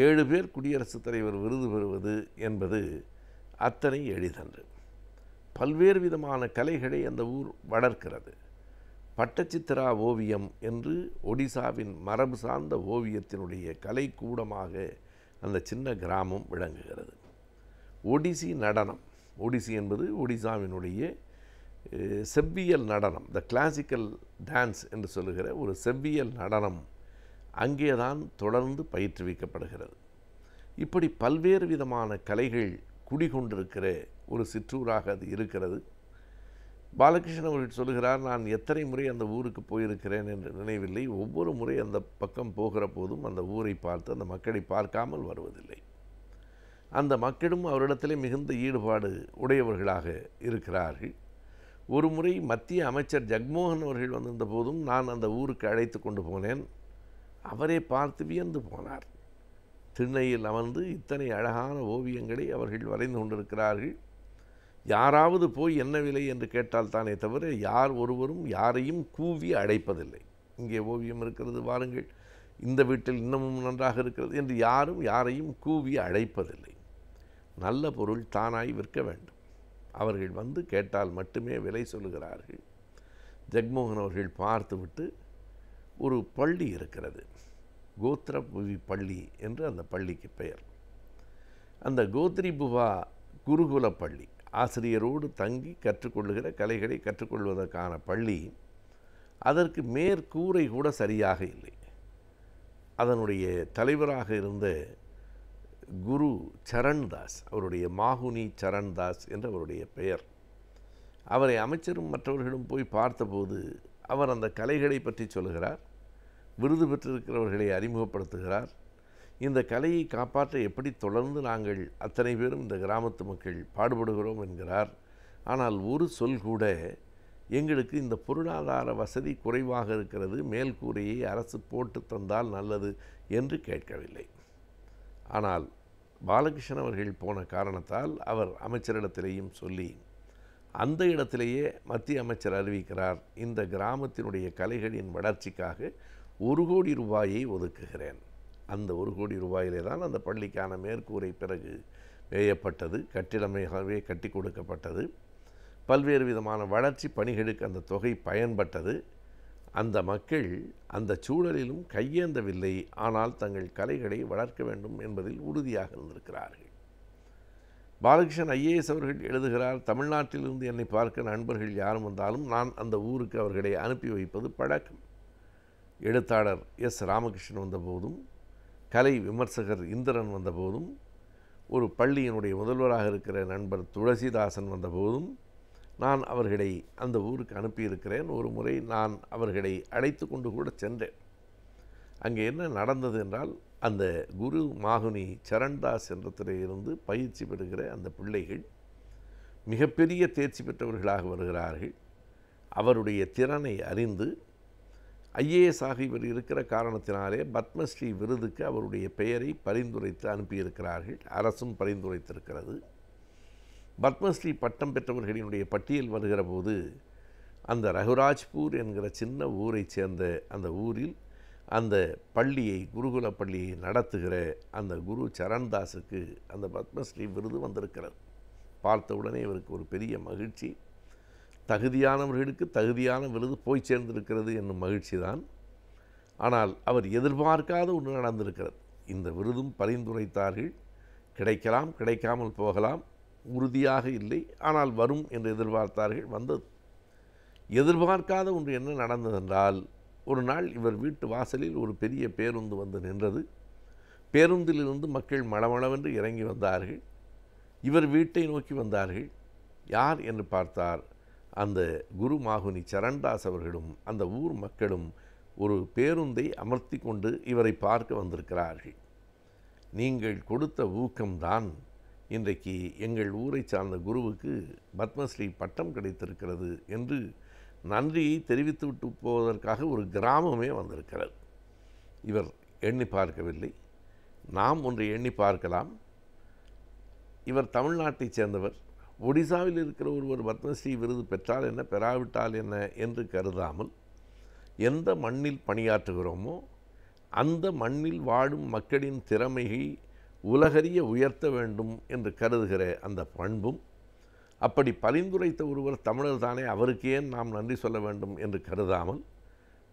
7 பேர் குடியரசுத் தலைவர் விருது பெறுவது என்பது அத்தனை எளிதன்று. பல்வேறு விதமான கலைகளை அந்த ஊர் வளர்க்கிறது. பட்டச்சித்திரா ஓவியம் என்று ஒடிசாவின் மரபு சார்ந்த ஓவியத்தினுடைய கலைக்கூடமாக அந்த சின்ன கிராமம் விளங்குகிறது. ஒடிசி நடனம், ஒடிசி என்பது ஒடிசாவினுடைய செவ்வியல் நடனம், த கிளாசிக்கல் டான்ஸ் என்று சொல்லுகிற ஒரு செவ்வியல் நடனம் அங்கேதான் தொடர்ந்து பயிற்றுவிக்கப்படுகிறது. இப்படி பல்வேறு விதமான கலைகள் குடிகொண்டிருக்கிற ஒரு சிற்றூராக அது இருக்கிறது. பாலகிருஷ்ணன் அவர்கள் சொல்லுகிறார், நான் எத்தனை முறை அந்த ஊருக்கு போயிருக்கிறேன் என்று நினைவில்லை. ஒவ்வொரு முறை அந்த பக்கம் போகிற போதும் அந்த ஊரை பார்த்து அந்த மக்களை பார்க்காமல் வருவதில்லை. அந்த மக்களும் அவரிடத்திலே மிகுந்த ஈடுபாடு உடையவர்களாக இருக்கிறார்கள். ஒரு முறை மத்திய அமைச்சர் ஜக்மோகன் அவர்கள் வந்திருந்த போதும் நான் அந்த ஊருக்கு அழைத்து கொண்டு போனேன். அவரை பார்த்து வியந்து போனார். திண்ணையில் அமர்ந்து இத்தனை அழகான ஓவியங்களை அவர்கள் வரைந்து கொண்டிருக்கிறார்கள். யாராவது போய் என்ன விலை என்று கேட்டால் தானே தவிர யார் ஒருவரும் யாரையும் கூவி அழைப்பதில்லை. இங்கே ஓவியம் இருக்கிறது, வாருங்கள், இந்த வீட்டில் இன்னமும் நன்றாக இருக்கிறது என்று யாரும் யாரையும் கூவி அழைப்பதில்லை. நல்ல பொருள் தானாய் விற்க வேண்டும். அவர்கள் வந்து கேட்டால் மட்டுமே விலை சொல்லுகிறார்கள். ஜக்மோகன் அவர்கள் பார்த்துவிட்டு, ஒரு பள்ளி இருக்கிறது, கோத்ரபுவி பள்ளி என்று அந்த பள்ளிக்கு பெயர். அந்த கோத்ரிபுவா குருகுல பள்ளி, ஆசிரியரோடு தங்கி கற்றுக்கொள்ளுகிற கலைகளை கற்றுக்கொள்வதற்கான பள்ளி. அதற்கு மேற்கூரை கூட சரியாக இல்லை. அதனுடைய தலைவராக இருந்த குரு சரண்தாஸ், அவருடைய மாகுனி சரண்தாஸ் என்ற அவருடைய பெயர். அவரை அமைச்சரும் மற்றவர்களும் போய் பார்த்தபோது அவர் அந்த கலைகளை பற்றி சொல்கிறார், விருது பெற்றிருக்கிறவர்களை அறிமுகப்படுத்துகிறார். இந்த கலையை காப்பாற்ற எப்படி தொடர்ந்து நாங்கள் அத்தனை பேரும் இந்த கிராமத்து மக்கள் பாடுபடுகிறோம் என்கிறார். ஆனால் ஒரு சொல் கூட எங்களுக்கு இந்த பொருளாதார வசதி குறைவாக இருக்கிறது, மேல்கூரையை அரசு போட்டு தந்தால் நல்லது என்று கேட்கவில்லை. ஆனால் பாலகிருஷ்ணன் அவர்கள் போன காரணத்தால் அவர் அமைச்சரிடத்திலேயும் சொல்லி அந்த இடத்திலேயே மத்திய அமைச்சர் அறிவிக்கிறார், இந்த கிராமத்தினுடைய கலைகளின் வளர்ச்சிக்காக 1 கோடி ரூபாயை ஒதுக்குகிறேன். அந்த 1 கோடி ரூபாயிலே தான் அந்த பள்ளிக்கான மேற்கூரை பிறகு வேயப்பட்டது, கட்டிடமையாகவே கட்டி கொடுக்கப்பட்டது. பல்வேறு விதமான வளர்ச்சி பணிகளுக்கு அந்த தொகை பயன்பட்டது. அந்த மக்கள் அந்த சூழலிலும் கையேந்தவில்லை, ஆனால் தங்கள் கலைகளை வளர்க்க வேண்டும் என்பதில் உறுதியாக இருந்திருக்கிறார்கள். பாலகிருஷ்ணன் ஐஏஎஸ் அவர்கள் எழுதுகிறார், தமிழ்நாட்டிலிருந்து என்னை பார்க்க நண்பர்கள் யாரும் வந்தாலும் நான் அந்த ஊருக்கு அவர்களை அனுப்பி வைப்பது பழக்கம். எழுத்தாளர் எஸ் ராமகிருஷ்ணன் வந்தபோதும், கலை விமர்சகர் இந்திரன் வந்தபோதும், ஒரு பள்ளியினுடைய முதல்வராக இருக்கிற நண்பர் துளசிதாசன் வந்தபோதும் நான் அவர்களை அந்த ஊருக்கு அனுப்பியிருக்கிறேன். ஒரு முறை நான் அவர்களை அழைத்து கொண்டு கூட சென்றேன். அங்கே என்ன நடந்தது என்றால், அந்த குரு மாகுனி சரண்தாஸ் என்றத்திலிருந்து பயிற்சி பெறுகிற அந்த பிள்ளைகள் மிகப்பெரிய தேர்ச்சி பெற்றவர்களாக வருகிறார்கள். அவருடைய திறனை அறிந்து ஐஏஎஸ் ஆக இவர் இருக்கிற காரணத்தினாலே பத்மஸ்ரீ விருதுக்கு அவருடைய பெயரை பரிந்துரைத்து அனுப்பியிருக்கிறார்கள். அரசும் பரிந்துரைத்திருக்கிறது. பத்மஸ்ரீ பட்டம் பெற்றவர்களினுடைய பட்டியல் வருகிற போது அந்த ரகுராஜ்பூர் என்கிற சின்ன ஊரைச் சேர்ந்த அந்த ஊரில் அந்த பள்ளியை, குருகுல பள்ளியை நடத்துகிற அந்த குரு சரண்தாஸுக்கு அந்த பத்மஸ்ரீ விருது வந்திருக்கிறது. பார்த்தவுடனே இவருக்கு ஒரு பெரிய மகிழ்ச்சி. தகுதியானவர்களுக்கு தகுதியான விருது போய் சேர்ந்திருக்கிறது என்னும் மகிழ்ச்சி தான். ஆனால் அவர் எதிர்பார்க்காத ஒன்று நடந்திருக்கிறது. இந்த விருதும் பரிந்துரைத்தார்கள், கிடைக்கலாம் கிடைக்காமல் போகலாம், உறுதியாக இல்லை, ஆனால் வரும் என்று எதிர்பார்த்தார்கள், வந்தது. எதிர்பார்க்காத ஒன்று என்ன நடந்ததென்றால், ஒரு நாள் இவர் வீட்டு வாசலில் ஒரு பெரிய பேருந்து வந்து நின்றது. பேருந்திலிருந்து மக்கள் மளமளவென்று இறங்கி வந்தார்கள். இவர் வீட்டை நோக்கி வந்தார்கள். யார் என்று பார்த்தார், அந்த குரு மாகுனி சரண்தாஸ் அவர்களும் அந்த ஊர் மக்களும் ஒரு பேருந்தை அமர்த்தி கொண்டு இவரை பார்க்க வந்திருக்கிறார்கள். நீங்கள் கொடுத்த ஊக்கம்தான் இன்றைக்கு எங்கள் ஊரை சார்ந்த குருவுக்கு பத்மஸ்ரீ பட்டம் கிடைத்திருக்கிறது என்று நன்றியை தெரிவித்துவிட்டு போவதற்காக ஒரு கிராமமே வந்திருக்கிறது. இவர் எண்ணி பார்க்கவில்லை. நாம் ஒன்றை எண்ணி பார்க்கலாம். இவர் தமிழ்நாட்டைச் சேர்ந்தவர். ஒடிசாவில் இருக்கிற ஒருவர் பத்மஸ்ரீ விருது பெற்றால் என்ன, பெறாவிட்டால் என்ன என்று கருதாமல், எந்த மண்ணில் பணியாற்றுகிறோமோ அந்த மண்ணில் வாழும் மக்களின் திறமையை உலகறிய உயர்த்த வேண்டும் என்று கருதுகிற அந்த பண்பும், அப்படி பரிந்துரைத்த ஒருவர் தமிழர் தானே, அவருக்கு ஏன் நாம் நன்றி சொல்ல வேண்டும் என்று கருதாமல்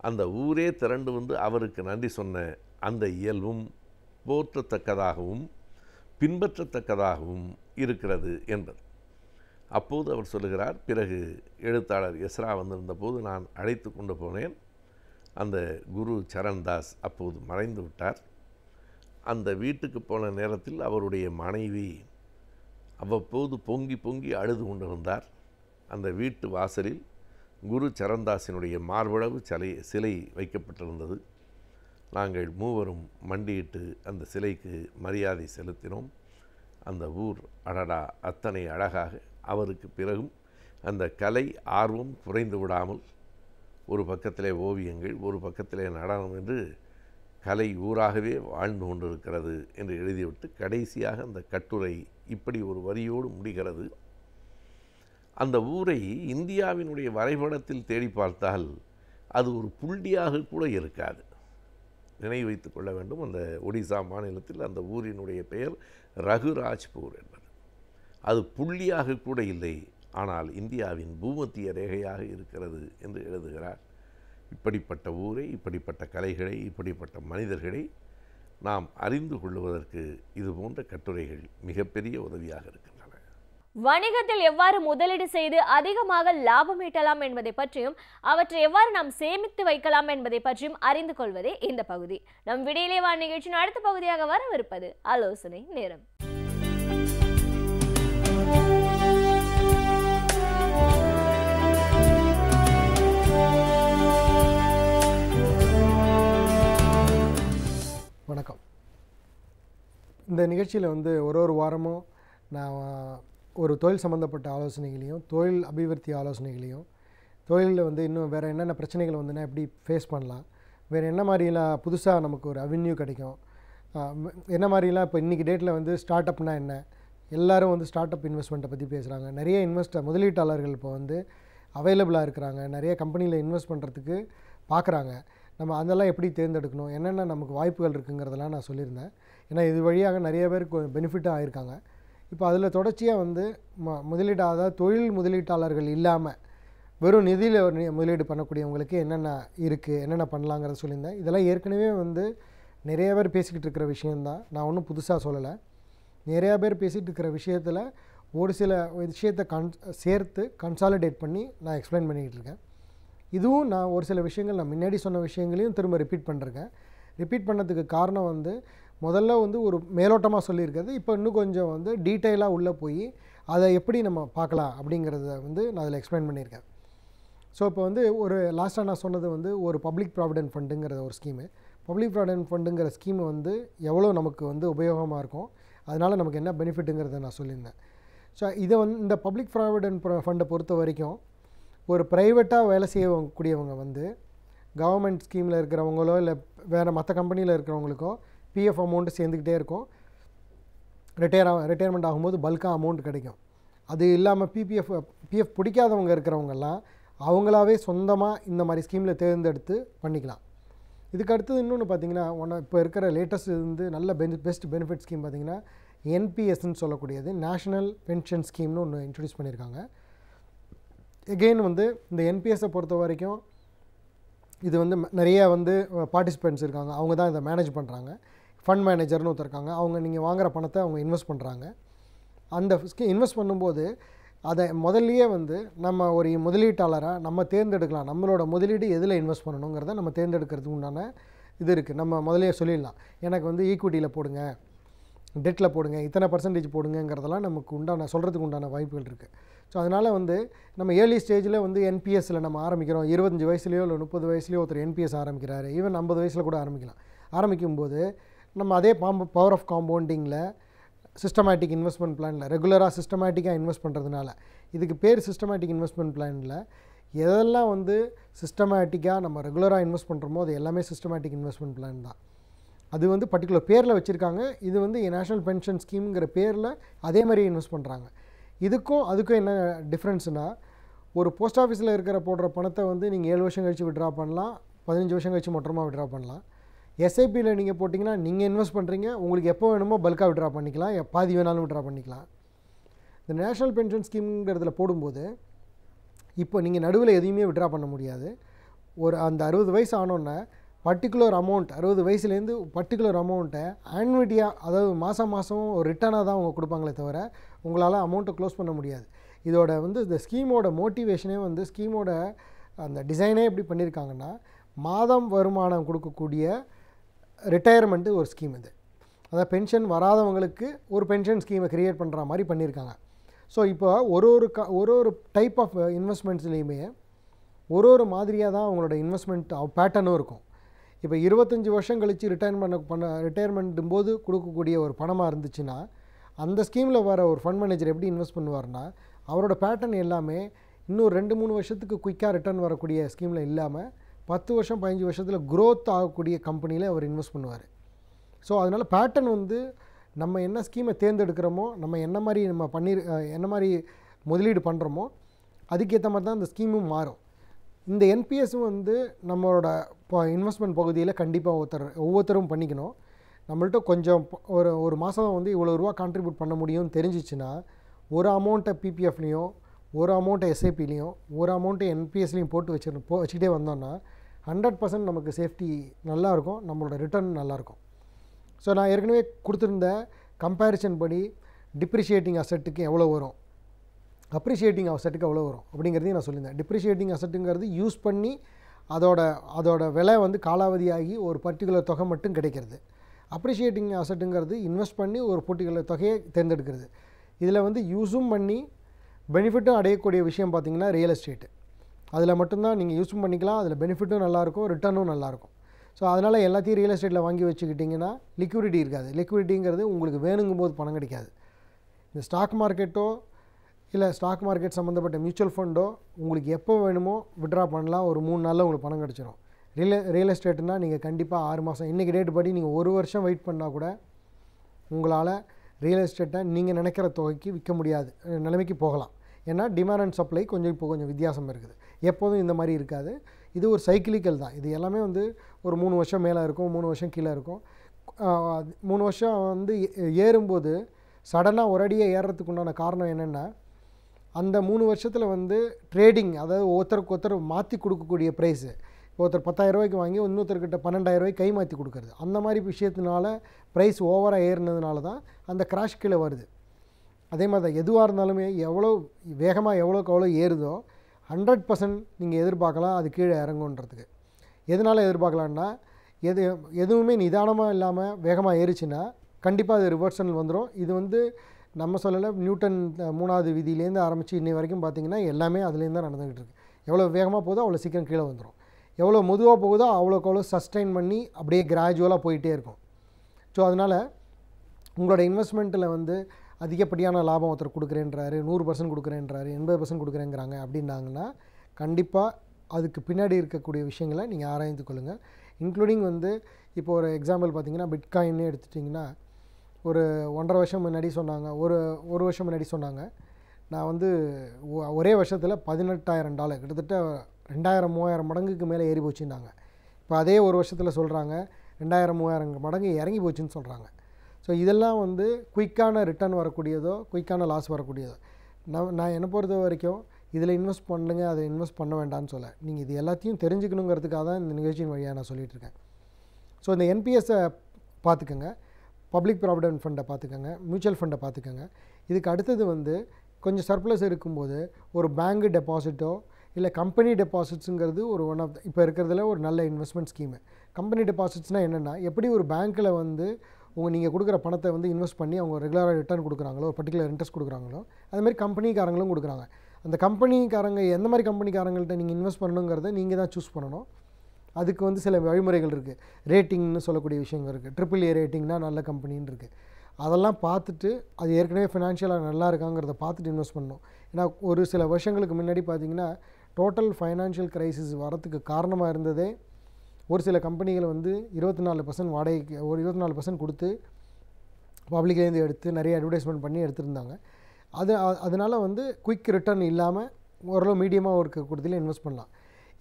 அந்த ஊரே திரண்டு வந்து அவருக்கு நன்றி சொன்ன அந்த இயல்பும் போற்றத்தக்கதாகவும் பின்பற்றத்தக்கதாகவும் இருக்கிறது என்பது. அப்போது அவர் சொல்லுகிறார், பிறகு எழுத்தாளர் எஸ்ரா வந்திருந்த போது நான் அழைத்து கொண்டு போனேன். அந்த குரு சரண்தாஸ் அப்போது மறைந்து விட்டார். அந்த வீட்டுக்கு போன நேரத்தில் அவருடைய மனைவி அவ்வப்போது பொங்கி பொங்கி அழுது கொண்டிருந்தார். அந்த வீட்டு வாசலில் குரு சரண்தாஸினுடைய மார்பளவு சிலை வைக்கப்பட்டிருந்தது. நாங்கள் மூவரும் மண்டியிட்டு அந்த சிலைக்கு மரியாதை செலுத்தினோம். அந்த ஊர் அடடா அத்தனை அழகாக, அவருக்கு பிறகும் அந்த கலை ஆர்வம் குறைந்து விடாமல், ஒரு பக்கத்திலே ஓவியங்கள், ஒரு பக்கத்திலே நடனம் என்று கலை ஊராகவே வாழ்ந்து கொண்டிருக்கிறது என்று எழுதிவிட்டு கடைசியாக அந்த கட்டுரை இப்படி ஒரு வரியோடு முடிகிறது. அந்த ஊரை இந்தியாவினுடைய வரைபடத்தில் தேடி பார்த்தால் அது ஒரு புள்ளியாக கூட இருக்காது. நினைவு வைத்துக் கொள்ள வேண்டும், அந்த ஒடிசா மாநிலத்தில் அந்த ஊரினுடைய பெயர் ரகுராஜ்பூர் என்பது. அது புள்ளியாக கூட இல்லை, ஆனால் இந்தியாவின் பூமத்திய ரேகையாக இருக்கிறது என்று எழுதுகிறார். இப்படிப்பட்ட ஊரை, இப்படிப்பட்ட கலைகளை, இப்படிப்பட்ட மனிதர்களை நாம் அறிந்து கொள்வதற்கு இது போன்ற கட்டுரைகள் மிகப்பெரிய உதவியாக இருக்கின்றன. வணிகத்தில் எவ்வாறு முதலீடு செய்து அதிகமாக லாபம் ஈட்டலாம் என்பதை பற்றியும் அவற்றை எவ்வாறு நாம் சேமித்து வைக்கலாம் என்பதை பற்றியும் அறிந்து கொள்வதே இந்த பகுதி. நம் விடியலே வா நிகழ்ச்சியின் அடுத்த பகுதியாக வரவிருப்பது ஆலோசனை நேரம். வணக்கம். இந்த நிகழ்ச்சியில் ஒரு வாரமும் நான் ஒரு தொழில் சம்மந்தப்பட்ட ஆலோசனைகளையும் தொழில் அபிவிருத்தி ஆலோசனைகளையும் தொழிலில் இன்னும் வேறு என்னென்ன பிரச்சனைகள் வந்துன்னா எப்படி ஃபேஸ் பண்ணலாம், வேறு என்ன மாதிரிலாம் புதுசாக நமக்கு ஒரு அவென்யூ கிடைக்கும், என்ன மாதிரிலாம் இப்போ இன்றைக்கி டேட்டில் ஸ்டார்ட் அப்னா என்ன, எல்லோரும் ஸ்டார்ட் அப் இன்வெஸ்ட்மெண்ட்டை பற்றி பேசுகிறாங்க. நிறைய முதலீட்டாளர்கள் இப்போ அவைலபிளாக இருக்கிறாங்க. நிறைய கம்பெனியில் இன்வெஸ்ட் பண்ணுறதுக்கு பார்க்குறாங்க. நம்ம அதெல்லாம் எப்படி தேர்ந்தெடுக்கணும், என்னென்ன நமக்கு வாய்ப்புகள் இருக்குங்கிறதெல்லாம் நான் சொல்லியிருந்தேன். ஏன்னா இது வழியாக நிறைய பேருக்கு பெனிஃபிட்டாக ஆகியிருக்காங்க. இப்போ அதில் தொடர்ச்சியாக முதலீடு, அதாவது தொழில் முதலீட்டாளர்கள் இல்லாமல் வெறும் நிதியில் முதலீடு பண்ணக்கூடியவங்களுக்கு என்னென்ன இருக்குது, என்னென்ன பண்ணலாங்கிறத சொல்லியிருந்தேன். இதெல்லாம் ஏற்கனவே நிறைய பேர் பேசிக்கிட்டு இருக்கிற விஷயந்தான், நான் ஒன்றும் புதுசாக சொல்லலை. நிறையா பேர் பேசிகிட்டு இருக்கிற விஷயத்தில் ஒரு சில விஷயத்தை சேர்த்து கன்சாலிடேட் பண்ணி நான் எக்ஸ்பிளைன் பண்ணிக்கிட்டு இருக்கேன். இதுவும் நான் ஒரு சில விஷயங்கள் நான் முன்னாடி சொன்ன விஷயங்களையும் திரும்ப ரிப்பீட் பண்ணுறேன். ரிப்பீட் பண்ணதுக்கு காரணம் முதல்ல ஒரு மேலோட்டமாக சொல்லியிருக்கிறது, இப்போ இன்னும் கொஞ்சம் டீட்டெயிலாக உள்ளே போய் அதை எப்படி நம்ம பார்க்கலாம் அப்படிங்கிறத நான் அதில் எக்ஸ்பிளைன் பண்ணியிருக்கேன். ஸோ இப்போ ஒரு லாஸ்ட்டாக நான் சொன்னது ஒரு பப்ளிக் ப்ராவிடென்ட் ஃபண்டுங்கிற ஒரு ஸ்கீமு. பப்ளிக் ப்ராவிடென்ட் ஃபண்டுங்கிற ஸ்கீமு எவ்வளோ நமக்கு உபயோகமாக இருக்கும், அதனால் நமக்கு என்ன பெனிஃபிட்டுங்கிறத நான் சொல்லியிருந்தேன். ஸோ இதை இந்த பப்ளிக் ப்ராவிடென்ட் ஃபண்டை பொறுத்த வரைக்கும் ஒரு ப்ரைவேட்டாக வேலை செய்யக்கூடியவங்க கவர்மெண்ட் ஸ்கீமில் இருக்கிறவங்களோ இல்லை வேறு மற்ற கம்பெனியில் இருக்கிறவங்களுக்கோ பிஎஃப் அமௌண்ட்டு சேர்ந்துக்கிட்டே இருக்கும். ரிட்டையர்மெண்ட் ஆகும்போது பல்காக அமௌண்ட் கிடைக்கும். அது இல்லாமல் பிஎஃப் பிடிக்காதவங்க இருக்கிறவங்கெல்லாம் அவங்களாவே சொந்தமாக இந்த மாதிரி ஸ்கீமில் தேர்ந்தெடுத்து பண்ணிக்கலாம். இதுக்கு அடுத்தது இன்னொன்று பார்த்திங்கன்னா, இப்போ இருக்கிற லேட்டஸ்ட் நல்ல பெஸ்ட் பெனிஃபிட் ஸ்கீம் பார்த்திங்கன்னா என்பிஎஸ்ன்னு சொல்லக்கூடியது, நேஷ்னல் பென்ஷன் ஸ்கீம்னு ஒன்று இன்ட்ரடியூஸ் பண்ணியிருக்காங்க. எகெயின் இந்த என்பிஎஸ்ஸை பொறுத்த வரைக்கும் இது நிறைய பார்ட்டிசிபெண்ட்ஸ் இருக்காங்க. அவங்க தான் இதை மேனேஜ் பண்ணுறாங்க. ஃபண்ட் மேனேஜர்னு ஒருத்தர் இருக்காங்க. அவங்க நீங்கள் வாங்குகிற பணத்தை அவங்க இன்வெஸ்ட் பண்ணுறாங்க. அந்த இன்வெஸ்ட் பண்ணும்போது அதை முதல்லையே நம்ம ஒரு முதலீட்டாளராக நம்ம தேர்ந்தெடுக்கலாம். நம்மளோட முதலீடு எதில் இன்வெஸ்ட் பண்ணணுங்கிறத நம்ம தேர்ந்தெடுக்கிறதுக்கு உண்டான இது இருக்குது. நம்ம முதலையே சொல்லிடலாம், எனக்கு ஈக்விட்டியில் போடுங்க, டெட்டில் போடுங்க, இத்தனை பர்சன்டேஜ் போடுங்கிறதெல்லாம் நமக்கு சொல்கிறதுக்கு உண்டான வாய்ப்புகள் இருக்குது. ஸோ அதனால் நம்ம ஏர்லி ஸ்டேஜில் என்பிஎஸ்சில் நம்ம ஆரம்பிக்கிறோம். 25 வயசுலையோ இல்லை 30 வயசுலையோ ஒருத்தர் என்பிஎஸ் ஆரம்பிக்கிறாரு, ஈவன் 50 வயசில் கூட ஆரம்பிக்கலாம். ஆரம்பிக்கும்போது நம்ம அதே பவர் ஆஃப் காம்பவுண்டிங்கில் சிஸ்டமேட்டிக் இன்வெஸ்ட்மெண்ட் பிளானில் ரெகுலராக சிஸ்டமேட்டிக்காக இன்வெஸ்ட் பண்ணுறதுனால, இதுக்கு பேர் சிஸ்டமேட்டிக் இன்வெஸ்ட்மெண்ட் பிளானில் எதெல்லாம் சிஸ்டமேட்டிக்காக நம்ம ரெகுலராக இன்வெஸ்ட் பண்ணுறோமோ அது எல்லாமே சிஸ்டமேட்டிக் இன்வெஸ்ட்மெண்ட் பிளான் தான். அது பர்டிகுலர் பேரில் வச்சுருக்காங்க. இது நேஷ்னல் பென்ஷன் ஸ்கீம்ங்கிற பேரில் அதே மாதிரி இன்வெஸ்ட் பண்ணுறாங்க. இதுக்கும் அதுக்கும் என்ன டிஃப்ரென்ஸ்னால், ஒரு போஸ்ட் ஆஃபீஸில் போடுற பணத்தை நீங்கள் 7 வருஷம் கழித்து விட்ரா பண்ணலாம், 15 வருஷம் கழித்து மொத்தமாக விட்ரா பண்ணலாம். எஸ்ஐபியில் நீங்கள் போட்டிங்கன்னா நீங்கள் இன்வெஸ்ட் பண்ணுறீங்க, உங்களுக்கு எப்போ வேணுமோ பல்காக விட்ரா பண்ணிக்கலாம், பாதி வேணாலும் விட்ரா பண்ணிக்கலாம். இந்த நேஷ்னல் பென்ஷன் ஸ்கீம்ங்கிறதுல போடும்போது இப்போ நீங்கள் நடுவில் எதையுமே விட்ரா பண்ண முடியாது. அந்த 60 வயசு ஆனோன்னே பர்டிகுலர் அமௌண்ட், 60 வயசுலேருந்து பர்டிகுலர் அமௌண்ட்டை ஆன்விட்டியாக, அதாவது மாதம் ஒரு ரிட்டர்னாக தான் அவங்க கொடுப்பாங்களே தவிர உங்களால் அமௌண்ட்டை க்ளோஸ் பண்ண முடியாது. இதோட இந்த ஸ்கீமோட மோட்டிவேஷனே ஸ்கீமோட அந்த டிசைனே எப்படி பண்ணியிருக்காங்கன்னா, மாதம் வருமானம் கொடுக்கக்கூடிய ரிட்டையர்மெண்ட்டு ஒரு ஸ்கீம் இது. அதாவது பென்ஷன் வராதவங்களுக்கு ஒரு பென்ஷன் ஸ்கீமை க்ரியேட் பண்ணுற மாதிரி பண்ணியிருக்காங்க. ஸோ இப்போ ஒரு டைப் ஆஃப் இன்வெஸ்ட்மெண்ட்ஸ்லேயுமே ஒரு மாதிரியாக தான் அவங்களோட இன்வெஸ்ட்மெண்ட் பேட்டர்னும் இருக்கும். இப்போ 25 வருஷம் கழித்து ரிட்டையர்மெண்ட்டும் போது கொடுக்கக்கூடிய ஒரு பணமாக இருந்துச்சுன்னா, அந்த ஸ்கீமில் வர ஒரு ஃபண்ட் மேனேஜர் எப்படி இன்வெஸ்ட் பண்ணுவார்னா, அவரோட பேட்டர்ன் எல்லாமே இன்னும் 2-3 வருஷத்துக்கு குயிக்காக ரிட்டர்ன் வரக்கூடிய ஸ்கீமில் இல்லாமல் 10 வருஷம் 15 வருஷத்தில் க்ரோத் ஆகக்கூடிய கம்பெனியில் அவர் இன்வெஸ்ட் பண்ணுவார். ஸோ அதனால் பேட்டர்ன் நம்ம என்ன ஸ்கீமை தேர்ந்தெடுக்கிறோமோ, நம்ம என்ன மாதிரி முதலீடு பண்ணுறோமோ அதுக்கேற்ற மாதிரி தான் இந்த ஸ்கீமும் மாறும். இந்த என்பிஎஸும் நம்மளோட இன்வெஸ்ட்மெண்ட் பகுதியில் கண்டிப்பாக ஒவ்வொருத்தரும் பண்ணிக்கணும். நம்மள்ட்ட கொஞ்சம் ஒரு மாதம் இவ்வளோ ரூபா கான்ட்ரிபியூட் பண்ண முடியும்னு தெரிஞ்சிச்சுன்னா, ஒரு அமௌண்ட்டை பிபிஎஃப்லேயும் ஒரு அமௌண்ட்டை எஸ்ஐபிலையும் ஒரு அமௌண்ட்டை என்பிஎஸ்லையும் போட்டு வச்சுக்கிட்டே வந்தோன்னா 100% நமக்கு சேஃப்டி நல்லாயிருக்கும், நம்மளோட ரிட்டர்ன் நல்லாயிருக்கும். ஸோ நான் ஏற்கனவே கொடுத்துருந்த கம்பேரிசன் படி டிப்ரிஷியேட்டிங் அசெட்டுக்கு எவ்வளோ வரும், அப்ரிஷியேட்டிங் அசட்டுக்கு எவ்வளோ வரும் அப்படிங்கிறதையும் நான் சொல்லியிருந்தேன். டிப்ரிஷியேட்டிங் அசட்டுங்கிறது யூஸ் பண்ணி அதோட விலை வந்து காலாவதியாகி ஒரு பர்டிகுலர் தொகை மட்டும் கிடைக்கிறது. அப்ரிஷியேட்டிங் அசட்டுங்கிறது இன்வெஸ்ட் பண்ணி ஒரு பர்டிகுலர் தொகையை தேர்ந்தெடுக்கிறது. இதில் வந்து யூஸும் பண்ணி பெனிஃபிட்டும் அடையக்கூடிய விஷயம் பார்த்திங்கன்னா ரியல் எஸ்டேட்டு. அதில் மட்டும்தான் நீங்கள் யூஸும் பண்ணிக்கலாம், அதில் பெனிஃபிட்டும் நல்லாயிருக்கும், ரிட்டர்னும் நல்லாயிருக்கும். ஸோ அதனால் எல்லாத்தையும் ரியல் எஸ்டேட்டில் வாங்கி வச்சுக்கிட்டிங்கன்னா லிக்விடிட்டி இருக்காது. லிக்விடிட்டிங்கிறது உங்களுக்கு வேணுங்கும் போது பணம் கிடைக்காது. இந்த ஸ்டாக் மார்க்கெட்டோ இல்லை ஸ்டாக் மார்க்கெட் சம்மந்தப்பட்ட மியூச்சுவல் ஃபண்டோ உங்களுக்கு எப்போ வேணுமோ விட்ரா பண்ணலாம், ஒரு 3 நாளில் உங்களுக்கு பணம் கிடச்சிரும். ரியல் எஸ்டேட்டுனால் நீங்கள் கண்டிப்பாக 6 மாதம் இன்றைக்கி டேட் படி நீங்கள் 1 வருஷம் வெயிட் பண்ணால் கூட உங்களால் ரியல் எஸ்டேட்டை நீங்கள் நினைக்கிற தொகைக்கு விற்க முடியாது நிலைமைக்கு போகலாம். ஏன்னா டிமாண்ட் அண்ட் சப்ளை இப்போ கொஞ்சம் வித்தியாசம் இருக்குது. எப்போதும் இந்த மாதிரி இருக்காது. இது ஒரு சைக்கிளிக்கல் தான். இது எல்லாமே வந்து ஒரு 3 வருஷம் மேலே இருக்கும், 3 வருஷம் கீழே இருக்கும். 3 வருஷம் வந்து ஏறும்போது சடனாக ஒரடியாக ஏறுறதுக்கு உண்டான காரணம் என்னென்னா, அந்த 3 வருஷத்தில் வந்து ட்ரேடிங், அதாவது ஒருத்தருக்கு ஒருத்தர் மாற்றி கொடுக்கக்கூடிய ப்ரைஸு, ஒருத்தர் 10,000 ரூபாய்க்கு வாங்கி இன்னொருத்தர்கிட்ட 12,000 ரூபாய்க்கு கை மாற்றி கொடுக்குறது, அந்த மாதிரி விஷயத்தினால ப்ரைஸ் ஓவராக ஏறினதுனால தான் அந்த கிராஷ் கீழே வருது. அதே மாதிரி தான் எதுவாக இருந்தாலுமே எவ்வளோ வேகமாக எவ்வளோக்கு எவ்வளோ ஏறுதோ 100% நீங்கள் எதிர்பார்க்கலாம் அது கீழே இறங்குன்றதுக்கு. எதனால் எதிர்பார்க்கலான்னா, எதுவுமே நிதானமாக இல்லாமல் வேகமாக ஏறிச்சுன்னா கண்டிப்பாக அது ரிவர்சல் வந்துடும். இது வந்து நம்ம சொல்லலை, நியூட்டன் 3வது விதியிலேருந்து ஆரம்பித்து இன்னை வரைக்கும் பார்த்திங்கன்னா எல்லாமே அதுலேருந்து தான் நடந்துக்கிட்டு இருக்குது. எவ்வளோ வேகமாக போதோ அவ்வளோ சீக்கிரம் கீழே வந்துடும், எவ்வளோ மெதுவாக போகுதோ அவ்வளோக்கு அவ்வளோ சஸ்டெயின் பண்ணி அப்படியே கிராஜுவலாக போயிட்டே இருக்கும். ஸோ அதனால் உங்களோட இன்வெஸ்ட்மெண்ட்டில் வந்து அதிகப்படியான லாபம் ஒருத்தர் கொடுக்குறேன்றாரு, 100% கொடுக்குறேன்றாரு, 80% கொடுக்குறேங்கிறாங்க அப்படின்னாங்கன்னா கண்டிப்பாக அதுக்கு பின்னாடி இருக்கக்கூடிய விஷயங்களை நீங்கள் ஆராய்ந்து கொள்ளுங்கள். இன்க்ளூடிங் வந்து இப்போ ஒரு எக்ஸாம்பிள் பார்த்திங்கன்னா பிட்காயின்னு எடுத்துட்டிங்கன்னா ஒரு 1.5 வருஷம் முன்னாடி சொன்னாங்க, ஒரு வருஷம் முன்னாடி சொன்னாங்க, நான் வந்து ஒரே வருஷத்தில் $18,000 கிட்டத்தட்ட 2000-3000 மடங்குக்கு மேலே ஏறி போச்சுன்னாங்க. இப்போ அதே ஒரு வருஷத்தில் சொல்கிறாங்க 2000-3000 மடங்கு இறங்கி போச்சுன்னு சொல்கிறாங்க. ஸோ இதெல்லாம் வந்து குயிக்கான ரிட்டர்ன் வரக்கூடியதோ குயிக்கான லாஸ் வரக்கூடியதோ. நான் என்னை பொறுத்த வரைக்கும் இதில் இன்வெஸ்ட் பண்ணுங்க, அதை இன்வெஸ்ட் பண்ண வேண்டாம்னு சொல்ல, நீங்கள் இது எல்லாத்தையும் தெரிஞ்சுக்கணுங்கிறதுக்காக தான் இந்த நிகழ்ச்சியின் வழியாக நான் சொல்லிகிட்ருக்கேன். ஸோ இந்த என்பிஎஸ்ஸை பார்த்துக்கோங்க, பப்ளிக் ப்ராவிடென்ட் ஃபண்டை பார்த்துக்கோங்க, மியூச்சுவல் ஃபண்டை பார்த்துக்கோங்க. இதுக்கு அடுத்தது வந்து கொஞ்சம் சர்ப்ளஸ் இருக்கும்போது ஒரு பேங்க் டெபாசிட்டோ இல்லை கம்பெனி டெபாசிட்ஸுங்கிறது ஒரு ஒன் ஆஃப் இப்போ இருக்கிறதுல ஒரு நல்ல இன்வெஸ்ட்மெண்ட் ஸ்கீமு. கம்பெனி டெபாசிட்ஸ்னால் என்னென்னா, எப்படி ஒரு பேங்க்கில் வந்து நீங்கள் கொடுக்குற பணத்தை வந்து இன்வெஸ்ட் பண்ணி அவங்க ரெகுலராக ரிட்டர்ன் கொடுக்குறாங்களோ, ஒரு பர்டிகுலர் இன்ட்ரெஸ்ட் கொடுக்குறாங்களோ, அதுமாதிரி கம்பெனிக்காரங்களும் கொடுக்குறாங்க. அந்த கம்பெனிக்காரங்க எந்த மாதிரி கம்பெனிக்காரங்கள்ட்ட நீங்கள் இன்வெஸ்ட் பண்ணணுங்கிறத நீங்கள் தான் சூஸ் பண்ணணும். அதுக்கு வந்து சில வழிமுறைகள் இருக்குது. ரேட்டிங்னு சொல்லக்கூடிய விஷயங்கள் இருக்குது. AAA ரேட்டிங்னா நல்ல கம்பெனின்னு இருக்குது. அதெல்லாம் பார்த்துட்டு அது ஏற்கனவே ஃபினான்ஷியலாக நல்லா இருக்காங்கிறத பார்த்துட்டு இன்வெஸ்ட் பண்ணணும். ஏன்னா ஒரு சில வருஷங்களுக்கு முன்னாடி பார்த்திங்கன்னா டோட்டல் ஃபைனான்ஷியல் க்ரைசிஸ் வரத்துக்கு காரணமாக இருந்ததே ஒரு சில கம்பெனிகள் வந்து 24% வாடகைக்கு, ஒரு 24% கொடுத்து பப்ளிக்லேருந்து எடுத்து நிறைய அட்வர்டைஸ்மெண்ட் பண்ணி எடுத்துருந்தாங்க. அதனால் வந்து குயிக் ரிட்டர்ன் இல்லாமல் ஓரளவு மீடியமாக இருக்கக்கூடியதில் இன்வெஸ்ட் பண்ணலாம்.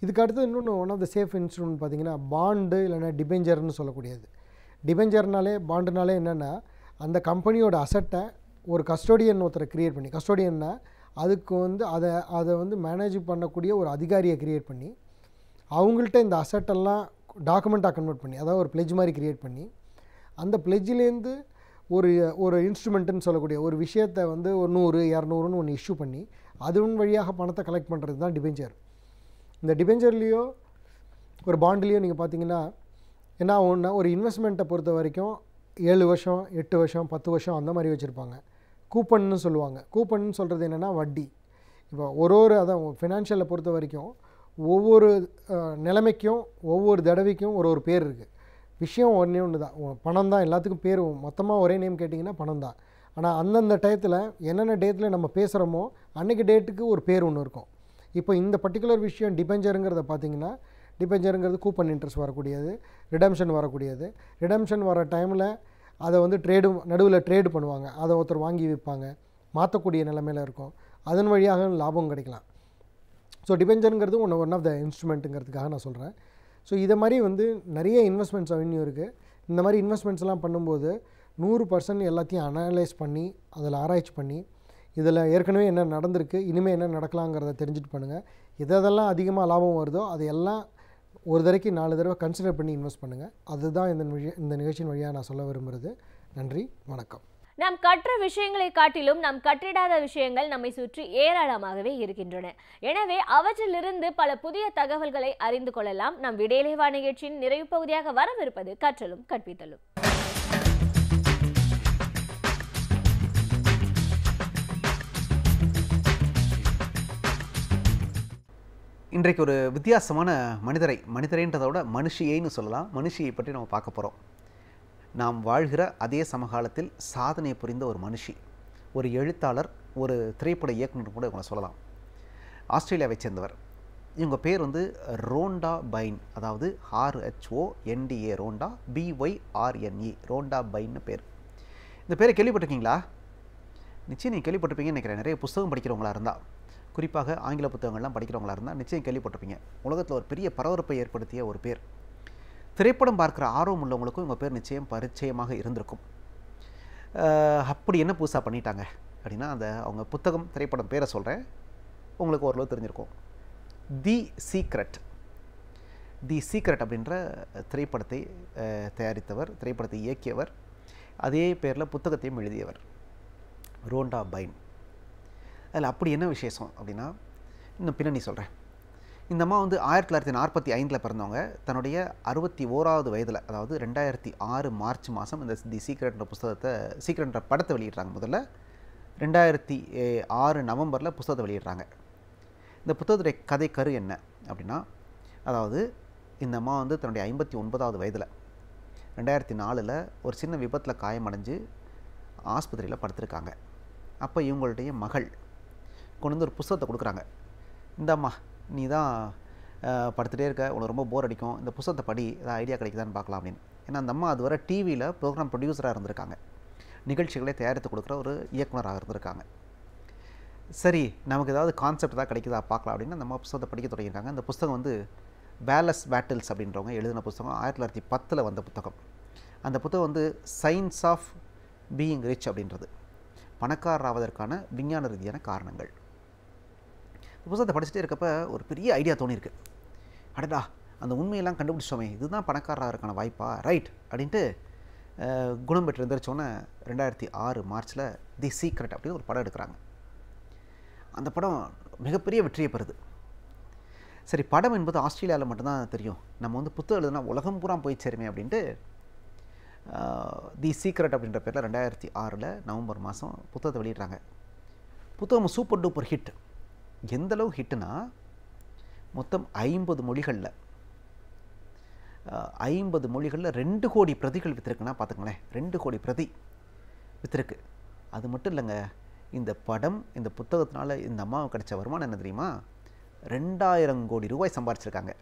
இதுக்கு அடுத்து இன்னொன்று one of the safe instrument பார்த்திங்கன்னா பாண்டு இல்லைனா டிபெஞ்சர்னு சொல்லக்கூடியது. டிபெஞ்சர்னாலே பாண்டுனாலே என்னென்னா, அந்த கம்பெனியோட அசட்டை ஒரு கஸ்டோடியன் ஒருத்தரை க்ரியேட் பண்ணி, கஸ்டோடியன்னா அதுக்கு வந்து அதை வந்து மேனேஜ் பண்ணக்கூடிய ஒரு அதிகாரியை க்ரியேட் பண்ணி அவங்கள்ட்ட இந்த அசட்டெல்லாம் டாக்குமெண்ட்டாக கன்வெர்ட் பண்ணி, அதாவது ஒரு பிளெஜ் மாதிரி க்ரியேட் பண்ணி அந்த பிளெஜ்லேருந்து ஒரு இன்ஸ்ட்ருமெண்ட்டுன்னு சொல்லக்கூடிய ஒரு விஷயத்தை வந்து ஒரு 100-200ன்னு ஒன்று இஷ்யூ பண்ணி அதன் வழியாக பணத்தை கலெக்ட் பண்ணுறது தான் டிபெஞ்சர். இந்த டிபெஞ்சர்லேயோ ஒரு பாண்ட்லேயோ நீங்கள் பார்த்தீங்கன்னா என்ன ஒன்றா, ஒரு இன்வெஸ்ட்மெண்ட்டை பொறுத்த வரைக்கும் 7 வருஷம் 8 வருஷம் 10 வருஷம் அந்த மாதிரி வச்சுருப்பாங்க. கூப்பன்னு சொல்லுவாங்க. கூப்பன்னு சொல்கிறது என்னென்னா வட்டி. இப்போ அதான் ஃபினான்ஷியலை பொறுத்த வரைக்கும் ஒவ்வொரு நிலைமைக்கும் ஒவ்வொரு தடவைக்கும் ஒரு பேர் இருக்குது. விஷயம் ஒன்று தான், பணம் தான் எல்லாத்துக்கும் பேர். மொத்தமாக ஒரே நேம் கேட்டிங்கன்னா பணம் தான். ஆனால் அந்தந்த டயத்தில் என்னென்ன டேட்டில் நம்ம பேசுகிறோமோ அன்றைக்கி டேட்டுக்கு ஒரு பேர் ஒன்று இருக்கும். இப்போ இந்த பர்டிகுலர் விஷயம் டிபெஞ்சருங்கிறத பார்த்திங்கன்னா, டிபெஞ்சருங்கிறது கூப்பன் இன்ட்ரெஸ்ட் வரக்கூடியது, ரிடம்ஷன் வரக்கூடியது. ரிடம்ஷன் வர டைமில் அதை வந்து நடுவில் ட்ரேடு பண்ணுவாங்க. அதை ஒருத்தர் வாங்கி விற்பாங்க, மாற்றக்கூடிய நிலைமையில் இருக்கும். அதன் வழியாக லாபம் கிடைக்கலாம். ஸோ டிபெஞ்சருங்கிறது ஒன் ஆஃப் த இன்ஸ்ட்ருமெண்ட்டுங்கிறதுக்காக நான் சொல்கிறேன். ஸோ இதை மாதிரி வந்து நிறைய இன்வெஸ்ட்மெண்ட்ஸ் அவென்யூ இருக்குது. இந்த மாதிரி இன்வெஸ்ட்மெண்ட்ஸ்லாம் பண்ணும்போது 100% எல்லாத்தையும் அனலைஸ் பண்ணி அதில் ஆராய்ச்சி பண்ணி இதில் ஏற்கனவே என்ன நடந்திருக்கு, இனிமேல் என்ன நடக்கலாங்கிறத தெரிஞ்சுட்டு பண்ணுங்கள். எதெல்லாம் அதிகமாக லாபம் வருதோ அதையெல்லாம் ஒரு தடவைக்கு 4 தடவை கன்சிடர் பண்ணி இன்வெஸ்ட் பண்ணுங்கள். அதுதான் இந்த நிகழ்ச்சியின் வழியாக நான் சொல்ல விரும்புகிறது. நன்றி, வணக்கம். நாம் கற்ற விஷயங்களை காட்டிலும் நாம் கற்றிடாத விஷயங்கள் நம்மை சுற்றி ஏராளமாகவே இருக்கின்றன. எனவே அவற்றிலிருந்து பல புதிய தகவல்களை அறிந்து கொள்ளலாம். நம் விடியலை வா நிகழ்ச்சியின் நிறைவு பகுதியாக வரவிருப்பது கற்றலும் கற்பித்தலும். இன்றைக்கு ஒரு வித்தியாசமான மனிதரைன்றதை விட மனுஷியைன்னு சொல்லலாம். மனுஷியை பற்றி நம்ம பார்க்க போகிறோம். நாம் வாழ்கிற அதே சமகாலத்தில் சாதனை புரிந்த ஒரு மனுஷி, ஒரு எழுத்தாளர், ஒரு திரைப்பட இயக்குனர் கூட இவங்களை சொல்லலாம். ஆஸ்திரேலியாவை சேர்ந்தவர். இவங்க பேர் வந்து ரோண்டா பைன், அதாவது RHONDA ரோண்டா BYRNE ரோண்டா பைன்னு பேர். இந்த பேரை கேள்விப்பட்டிருக்கீங்களா? நிச்சயம் நீங்கள் கேள்விப்பட்டிருப்பீங்கன்னு நினைக்கிறேன். நிறைய புத்தகம் படிக்கிறவங்களா இருந்தால், குறிப்பாக ஆங்கில புத்தகங்கள்லாம் படிக்கிறவங்களா இருந்தால் நிச்சயம் கேள்விப்பட்டிருப்பீங்க. உலகத்தில் ஒரு பெரிய பரபரப்பை ஏற்படுத்திய ஒரு பேர். திரைப்படம் பார்க்குற ஆர்வம் உள்ளவங்களுக்கும் இவங்க பேர் நிச்சயம் பரிச்சயமாக இருந்திருக்கும். அப்படி என்ன புதுசாக பண்ணிட்டாங்க அப்படின்னா, அவங்க புத்தகம் திரைப்படம் பேரை சொல்கிறேன், உங்களுக்கு ஓரளவு தெரிஞ்சிருக்கும். தி சீக்ரெட் அப்படின்ற திரைப்படத்தை தயாரித்தவர், திரைப்படத்தை இயக்கியவர், அதே பேரில் புத்தகத்தையும் எழுதியவர் ரோண்டா பைன். அதில் அப்படி என்ன விசேஷம் அப்படின்னா, இன்னும் பின்னணி சொல்கிறேன். இந்த அம்மா வந்து 1945 பிறந்தவங்க. தன்னுடைய 61வது வயதில், அதாவது 2006 மார்ச் மாதம் இந்த தி சீக்ரெட்ன்ற சீக்ரெட்ன்ற படத்தை வெளியிடுறாங்க. முதல்ல 2006 நவம்பரில் புத்தகத்தை வெளியிடுறாங்க. இந்த புத்தகத்துடைய கதை கரு என்ன அப்படின்னா, அதாவது இந்த அம்மா வந்து தன்னுடைய 59வது வயதில் 2004 ஒரு சின்ன விபத்தில் காயமடைஞ்சு ஆஸ்பத்திரியில் படுத்திருக்காங்க. அப்போ இவங்களுடைய மகள் கொண்டு வந்து ஒரு புத்தகத்தை கொடுக்குறாங்க. இந்த அம்மா, நீ தான் படுத்துகிட்டே இருக்க, உனக்கு ரொம்ப போர் அடிக்கும், இந்த புத்தகத்தை படி, ஏதாவது ஐடியா கிடைக்குதான்னு பார்க்கலாம் அப்படின்னு. ஏன்னா அந்த அம்மா அதுவரை டிவியில் ப்ரோக்ராம் ப்ரொடியூசராக இருந்திருக்காங்க, நிகழ்ச்சிகளை தயாரித்து கொடுக்குற ஒரு இயக்குனராக இருந்திருக்காங்க. சரி, நமக்கு ஏதாவது கான்செப்ட் தான் கிடைக்குதா பார்க்கலாம் அப்படின்னு அந்த அம்மா புத்தகத்தை படிக்க தொடங்கியிருக்காங்க. அந்த புத்தகம் வந்து பேலஸ் பேட்டில்ஸ் அப்படின்றவங்க எழுதின புத்தகம். 1910 வந்த புத்தகம். அந்த புத்தகம் வந்து சயின்ஸ் ஆஃப் பீயிங் ரிச் அப்படின்றது, பணக்காரர் ஆவதற்கான விஞ்ஞான ரீதியான காரணங்கள். புத்தகத்தை படிச்சுட்டே இருக்கப்போ ஒரு பெரிய ஐடியா தோணியிருக்கு. அடடா, அந்த உண்மையெல்லாம் கண்டுபிடிச்சோமே, இதுதான் பணக்காரராகிறதுக்கான வாய்ப்பா, ரைட் அப்படின்ட்டு குணம் பெற்று எந்திரிச்சோன்னே 2006 மார்ச்சில் தி சீக்ரெட் அப்படின்னு ஒரு படம் எடுக்கிறாங்க. அந்த படம் மிகப்பெரிய வெற்றியை பெறுது. சரி, படம் என்பது ஆஸ்திரேலியாவில் மட்டும்தான் தெரியும், நம்ம வந்து புத்தகம் எழுதுனா உலகம் பூரா போய் சேருமே அப்படின்ட்டு தி சீக்ரெட் அப்படின்ற பேரில் 2006 நவம்பர் மாதம் புத்தகத்தை வெளியிடுறாங்க. புத்தகம் சூப்பர் டூப்பர் ஹிட். எந்தளவு ஹிட்டுனா, மொத்தம் 50 மொழிகளில் 2 கோடி பிரதிகள் விற்றுருக்குன்னா பார்த்துக்கங்களேன். 2 கோடி பிரதி விற்றுருக்கு. அது மட்டும் இல்லைங்க, இந்த படம், இந்த புத்தகத்தினால இந்த அம்மாவுக்கு கிடைச்ச வருமானம் என்ன தெரியுமா? 2000 கோடி ரூபாய் சம்பாரிச்சிருக்காங்க.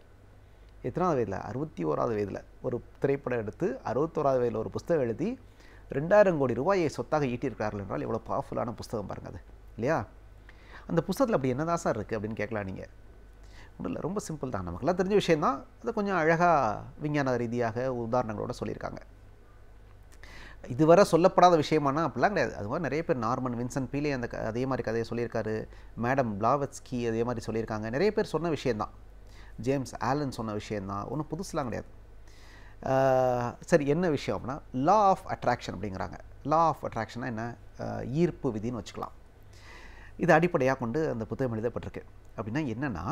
எத்தனாவது வயதில்? 61வது வயதில் ஒரு திரைப்படம் எடுத்து, 61வது வயதில் ஒரு புத்தகம் எழுதி 2000 கோடி ரூபாயை சொத்தாக ஈட்டியிருக்கிறார்கள் என்றால் எவ்வளோ பவர்ஃபுல்லான புத்தகம் பாருங்கள் அது, இல்லையா? அந்த புத்தகத்தில் அப்படி என்ன தான் சார் இருக்குது அப்படின்னு கேட்கலாம் நீங்கள். ஒன்றும் இல்லை, ரொம்ப சிம்பிள் தான், நமக்குலாம் தெரிஞ்ச விஷயந்தான். அதை கொஞ்சம் அழகாக விஞ்ஞான ரீதியாக உதாரணங்களோடு சொல்லியிருக்காங்க. இதுவரை சொல்லப்படாத விஷயமானா அப்படிலாம் கிடையாது. அது மாதிரி நிறைய பேர், நார்மன் வின்சென்ட் பீலே அதே மாதிரி கதையை சொல்லியிருக்காரு, மேடம் பிளாவட்ஸ்கி அதே மாதிரி சொல்லியிருக்காங்க. நிறைய பேர் சொன்ன விஷயந்தான், ஜேம்ஸ் ஆலன் சொன்ன விஷயந்தான், ஒன்றும் புதுசுலாம் கிடையாது. சரி, என்ன விஷயம் அப்படின்னா, லா ஆஃப் அட்ராக்ஷன் அப்படிங்கிறாங்க. லா ஆஃப் அட்ராக்ஷன்னா என்ன? ஈர்ப்பு விதின்னு வச்சுக்கலாம். இதை அடிப்படையாக கொண்டு அந்த புத்தகம் எழுதப்பட்டிருக்கு. அப்படின்னா என்னென்னா,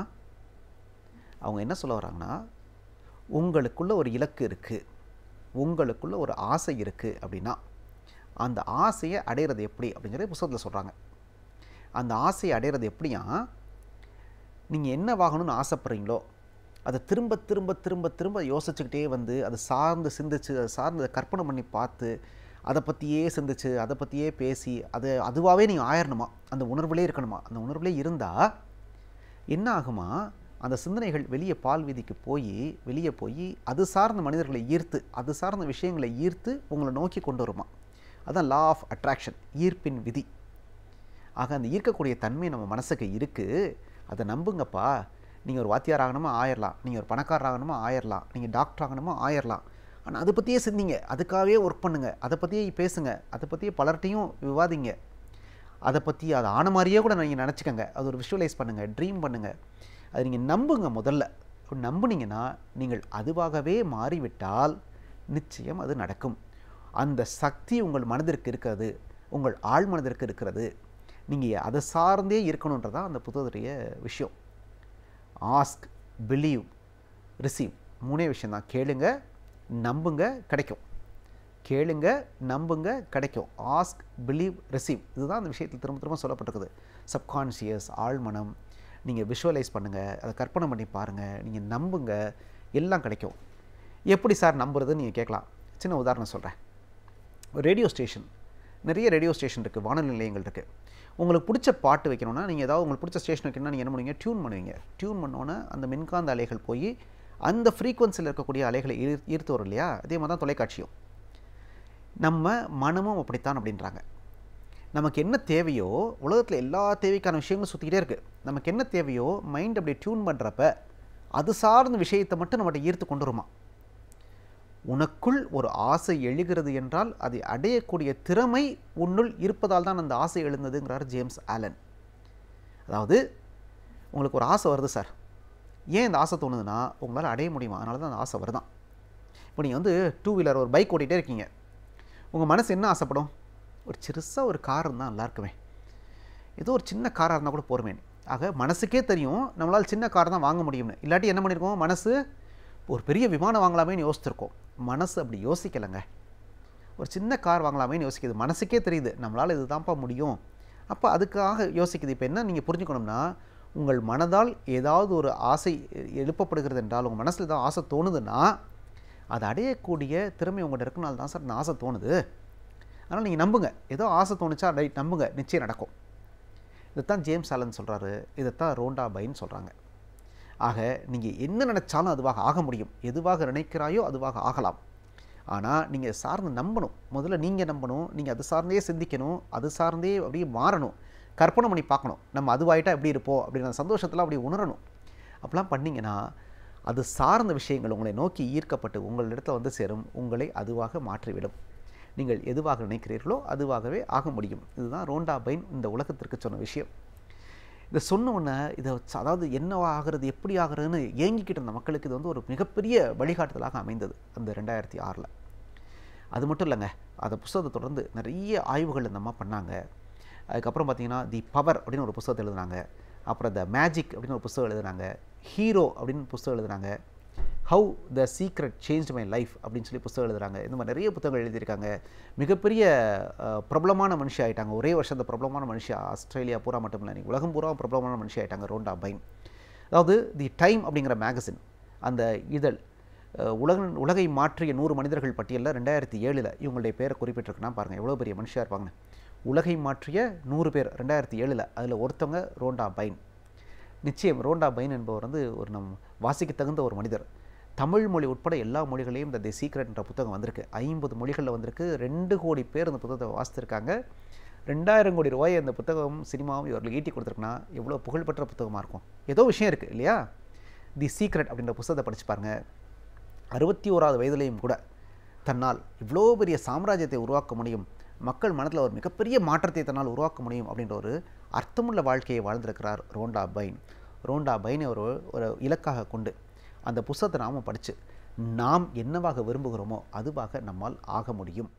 அவங்க என்ன சொல்ல வராங்கன்னா, உங்களுக்குள்ள ஒரு இலக்கு இருக்குது, உங்களுக்குள்ள ஒரு ஆசை இருக்குது அப்படின்னா, அந்த ஆசையை அடையிறது எப்படி அப்படிங்கிறத புத்தகத்தில் சொல்கிறாங்க. அந்த ஆசையை அடையிறது எப்படியா, நீங்கள் என்ன வாங்கணும்னு ஆசைப்படுறீங்களோ அதை திரும்ப திரும்ப திரும்ப திரும்ப யோசிச்சுக்கிட்டே வந்து, அதை சார்ந்து சிந்திச்சு, அதை சார்ந்து கற்பனை பண்ணி பார்த்து, அதை பற்றியே சிந்திச்சு, அதை பற்றியே பேசி, அதுவாகவே நீங்கள் ஆயிரணுமா, அந்த உணர்வுலே இருக்கணுமா. அந்த உணர்வுலே இருந்தால் என்ன ஆகுமா, அந்த சிந்தனைகள் வெளியே பால் வீதிக்கு வெளியே போய் அது சார்ந்த மனிதர்களை ஈர்த்து, அது சார்ந்த விஷயங்களை ஈர்த்து உங்களை நோக்கி கொண்டு வருமா. அதுதான் லா ஆஃப் அட்ராக்ஷன், ஈர்ப்பின் விதி. ஆக அந்த ஈர்க்கக்கூடிய தன்மை நம்ம மனசுக்கு இருக்குது. அதை நம்புங்கப்பா. நீங்கள் ஒரு வாத்தியார் ஆகணுமா ஆயிரலாம், நீங்கள் ஒரு பணக்காரர் ஆகணுமா ஆயிரலாம், நீங்கள் டாக்டர் ஆகணுமா ஆயிரலாம். ஆனால் அதை பற்றியே சிந்திங்க, அதுக்காகவே ஒர்க் பண்ணுங்கள், அதை பற்றியே பேசுங்க, அதை பற்றியே பலர்கிட்டையும் விவாதிங்க, அதை பற்றி அது ஆன மாதிரியே கூட நீங்கள் நினச்சிக்கங்க. அது ஒரு விஷுவலைஸ் பண்ணுங்கள், ட்ரீம் பண்ணுங்கள். அது நீங்கள் நம்புங்க. முதல்ல நம்புனீங்கன்னா நீங்கள் அதுவாகவே மாறிவிட்டால் நிச்சயம் அது நடக்கும். அந்த சக்தி உங்கள் மனதிற்கு இருக்கிறது. உங்கள் ஆழ்மனதிற்கு இருக்கிறது. நீங்கள் அதை சார்ந்தே இருக்கணுன்றதான் அந்த புத்தகத்துடைய விஷயம். ஆஸ்க், பிலீவ், ரிசீவ் 3 விஷயந்தான். கேளுங்க, நம்புங்க, கிடைக்கும். கேளுங்க, நம்புங்க, கிடைக்கும். Ask, believe, receive. இதுதான் அந்த விஷயத்தில் திரும்ப திரும்ப சொல்லப்பட்டிருக்குது. சப்கான்ஷியஸ், ஆழ்மனம். நீங்கள் விஷுவலைஸ் பண்ணுங்கள், அதை கற்பனை பண்ணி பாருங்கள், நீங்கள் நம்புங்க, எல்லாம் கிடைக்கும். எப்படி சார் நம்புறதுன்னு நீங்கள் கேட்கலாம். சின்ன உதாரணம் சொல்கிறேன். ஒரு ரேடியோ ஸ்டேஷன், நிறைய ரேடியோ ஸ்டேஷன் இருக்குது, வானொலி நிலையங்கள் இருக்குது. உங்களுக்கு பிடிச்ச பாட்டு வைக்கணும்னா நீங்கள் ஏதாவது உங்களுக்கு பிடிச்ச ஸ்டேஷன் வைக்கணும்னா நீங்கள் என்ன பண்ணுவீங்க? டியூன் பண்ணுவீங்க. டியூன் பண்ணோன்னே அந்த மின்காந்த அலைகள் போய் அந்த ஃப்ரீக்வன்சியில் இருக்கக்கூடிய அலைகளை ஈர்த்து வரும் இல்லையா? அதே மாதிரி தான் தொலைக்காட்சியும். நம்ம மனமும் அப்படித்தான் அப்படின்றாங்க. நமக்கு என்ன தேவையோ, உலகத்தில் எல்லா தேவைக்கான விஷயங்களும் சுற்றிக்கிட்டே இருக்குது. நமக்கு என்ன தேவையோ மைண்ட் அப்படி டியூன் பண்ணுறப்ப அது சார்ந்த விஷயத்தை மட்டும் நம்மகிட்ட ஈர்த்து கொண்டு வருமா. உனக்குள் ஒரு ஆசை எழுகிறது என்றால் அதை அடையக்கூடிய திறமை உன்னுள் இருப்பதால் தான் அந்த ஆசை எழுந்ததுங்கிறார் ஜேம்ஸ் ஆலன். அதாவது உங்களுக்கு ஒரு ஆசை வருது சார், ஏன் இந்த ஆசை தோணுதுன்னா உங்களால் அடைய முடியுமா, அதனால தான் அந்த ஆசை வருதான். இப்போ நீங்கள் வந்து 2 வீலர் ஒரு பைக் ஓட்டிகிட்டே இருக்கீங்க. உங்கள் மனசு என்ன ஆசைப்படும்? ஒரு சிறுசாக ஒரு கார் இருந்தால் நல்லா இருக்குமே, ஏதோ ஒரு சின்ன காராக இருந்தால் கூட போருமே. ஆக மனசுக்கே தெரியும் நம்மளால் சின்ன கார் தான் வாங்க முடியும்னு. இல்லாட்டி என்ன பண்ணியிருக்கோம்? மனசு ஒரு பெரிய விமானம் வாங்கலாமேன்னு யோசிச்சிருக்கோம். மனசு அப்படி யோசிக்கலைங்க. ஒரு சின்ன கார் வாங்கலாமேன்னு யோசிக்குது. மனசுக்கே தெரியுது நம்மளால் இது தான்ப்பா முடியும். அப்போ அதுக்காக யோசிக்குது. இப்போ என்ன நீங்கள் புரிஞ்சுக்கணும்னா, உங்கள் மனதால் ஏதாவது ஒரு ஆசை எழுப்பப்படுகிறது என்றால், உங்கள் மனசில் ஏதாவது ஆசை தோணுதுன்னா அதை அடையக்கூடிய திறமை உங்கள்கிட்ட இருக்கனால தான் சார் அந்த ஆசை தோணுது. அதனால் நீங்கள் நம்புங்க. ஏதோ ஆசை தோணுச்சா ரைட், நம்புங்க, நிச்சயம் நடக்கும். இதைத்தான் ஜேம்ஸ் ஆலன் சொல்கிறாரு, இதைத்தான் ரோண்டா பைன் சொல்கிறாங்க. ஆக நீங்கள் என்ன நினச்சாலும் அதுவாக ஆக முடியும். எதுவாக நினைக்கிறாயோ அதுவாக ஆகலாம். ஆனால் நீங்கள் சார்ந்து நம்பணும். முதல்ல நீங்கள் நம்பணும், நீங்கள் அது சார்ந்தே சிந்திக்கணும், அது சார்ந்தே அப்படியே மாறணும், கற்பனை பண்ணி பார்க்கணும். நம்ம அதுவாயிட்டா எப்படி இருப்போம் அப்படின்ற சந்தோஷத்தில் அப்படி உணரணும். அப்படிலாம் பண்ணிங்கன்னா அது சார்ந்த விஷயங்கள் உங்களை நோக்கி ஈர்க்கப்பட்டு உங்களிடத்தில் வந்து சேரும், உங்களை அதுவாக மாற்றிவிடும். நீங்கள் எதுவாக நினைக்கிறீர்களோ அதுவாகவே ஆக முடியும். இதுதான் ரோண்டா பைன் இந்த உலகத்திற்கு சொன்ன விஷயம். இதை சொன்ன உடனே இதை அதாவது என்னவா ஆகிறது, எப்படி ஆகிறதுன்னு ஏங்கிக்கிட்டு இருந்த மக்களுக்கு இது வந்து ஒரு மிகப்பெரிய வழிகாட்டுதலாக அமைந்தது அந்த 2006. அது மட்டும் இல்லைங்க, அந்த புத்தகத்தை தொடர்ந்து நிறைய ஆய்வுகள் இந்த அம்மா பண்ணாங்க. அதுக்கப்புறம் பார்த்திங்கன்னா தி பவர் அப்படின்னு ஒரு புத்தகத்தை எழுதுனாங்க. அப்புறம் த மேஜிக் அப்படின்னு ஒரு புத்தகம் எழுதுனாங்க. ஹீரோ அப்படின்னு புத்தகம் எழுதுனாங்க. How the secret changed my life அப்படின்னு சொல்லி புத்தகம் எழுதுறாங்க. இந்த மாதிரி நிறைய புத்தகங்கள் எழுதியிருக்காங்க. மிகப்பெரிய பிரபலமான மனுஷி ஆகிட்டாங்க. ஒரே வருஷம் பிரபலமான மனுஷி ஆஸ்திரேலியா பூரா மட்டும் இல்லை, நீங்கள் உலகம் பூரா பிரபலமான மனுஷி ஆகிட்டாங்க ரோண்டா பைன். அதாவது தி டைம் அப்படிங்கிற மேகசின், அந்த இதழ் உலகை மாற்றிய 100 மனிதர்கள் பட்டியலில் 2007 இவங்களுடைய பேரை குறிப்பிட்டிருக்குன்னா பாருங்கள் எவ்வளோ பெரிய மனுஷியாக இருப்பாங்க. உலகை மாற்றிய 100 பேர் 2007, அதில் ஒருத்தவங்க ரோண்டா பைன். நிச்சயம் ரோண்டா பைன் என்பவர் வந்து ஒரு வாசிக்க தகுந்த ஒரு மனிதர். தமிழ் மொழி உட்பட எல்லா மொழிகளையும் இந்த தி சீக்ரெட் என்ற புத்தகம் வந்திருக்கு. 50 மொழிகளில் வந்திருக்கு. 2 கோடி பேர் இந்த புத்தகத்தை வாசித்திருக்காங்க. 2000 கோடி ரூபாய் அந்த புத்தகம் சினிமாவும் இவர்கள் ஈட்டி கொடுத்துருக்குன்னா எவ்வளோ புகழ்பெற்ற புத்தகமாக இருக்கும். ஏதோ விஷயம் இருக்குது இல்லையா? தி சீக்ரெட் அப்படின்ற புத்தகத்தை படித்து பாருங்கள். 61வது வயதிலையும் கூட தன்னால் இவ்வளோ பெரிய சாம்ராஜ்யத்தை உருவாக்க முடியும், மக்கள் மனதில் ஒரு மிகப்பெரிய மாற்றத்தை தன்னால் உருவாக்க முடியும் அப்படின்ற ஒரு அர்த்தமுள்ள வாழ்க்கையை வாழ்ந்திருக்கிறார் ரோண்டா பைன். ரோண்டா பைனை ஒரு இலக்காக கொண்டு அந்த புத்தகத்தை நாம் படித்து நாம் என்னவாக விரும்புகிறோமோ அதுவாக நம்மால் ஆக முடியும்.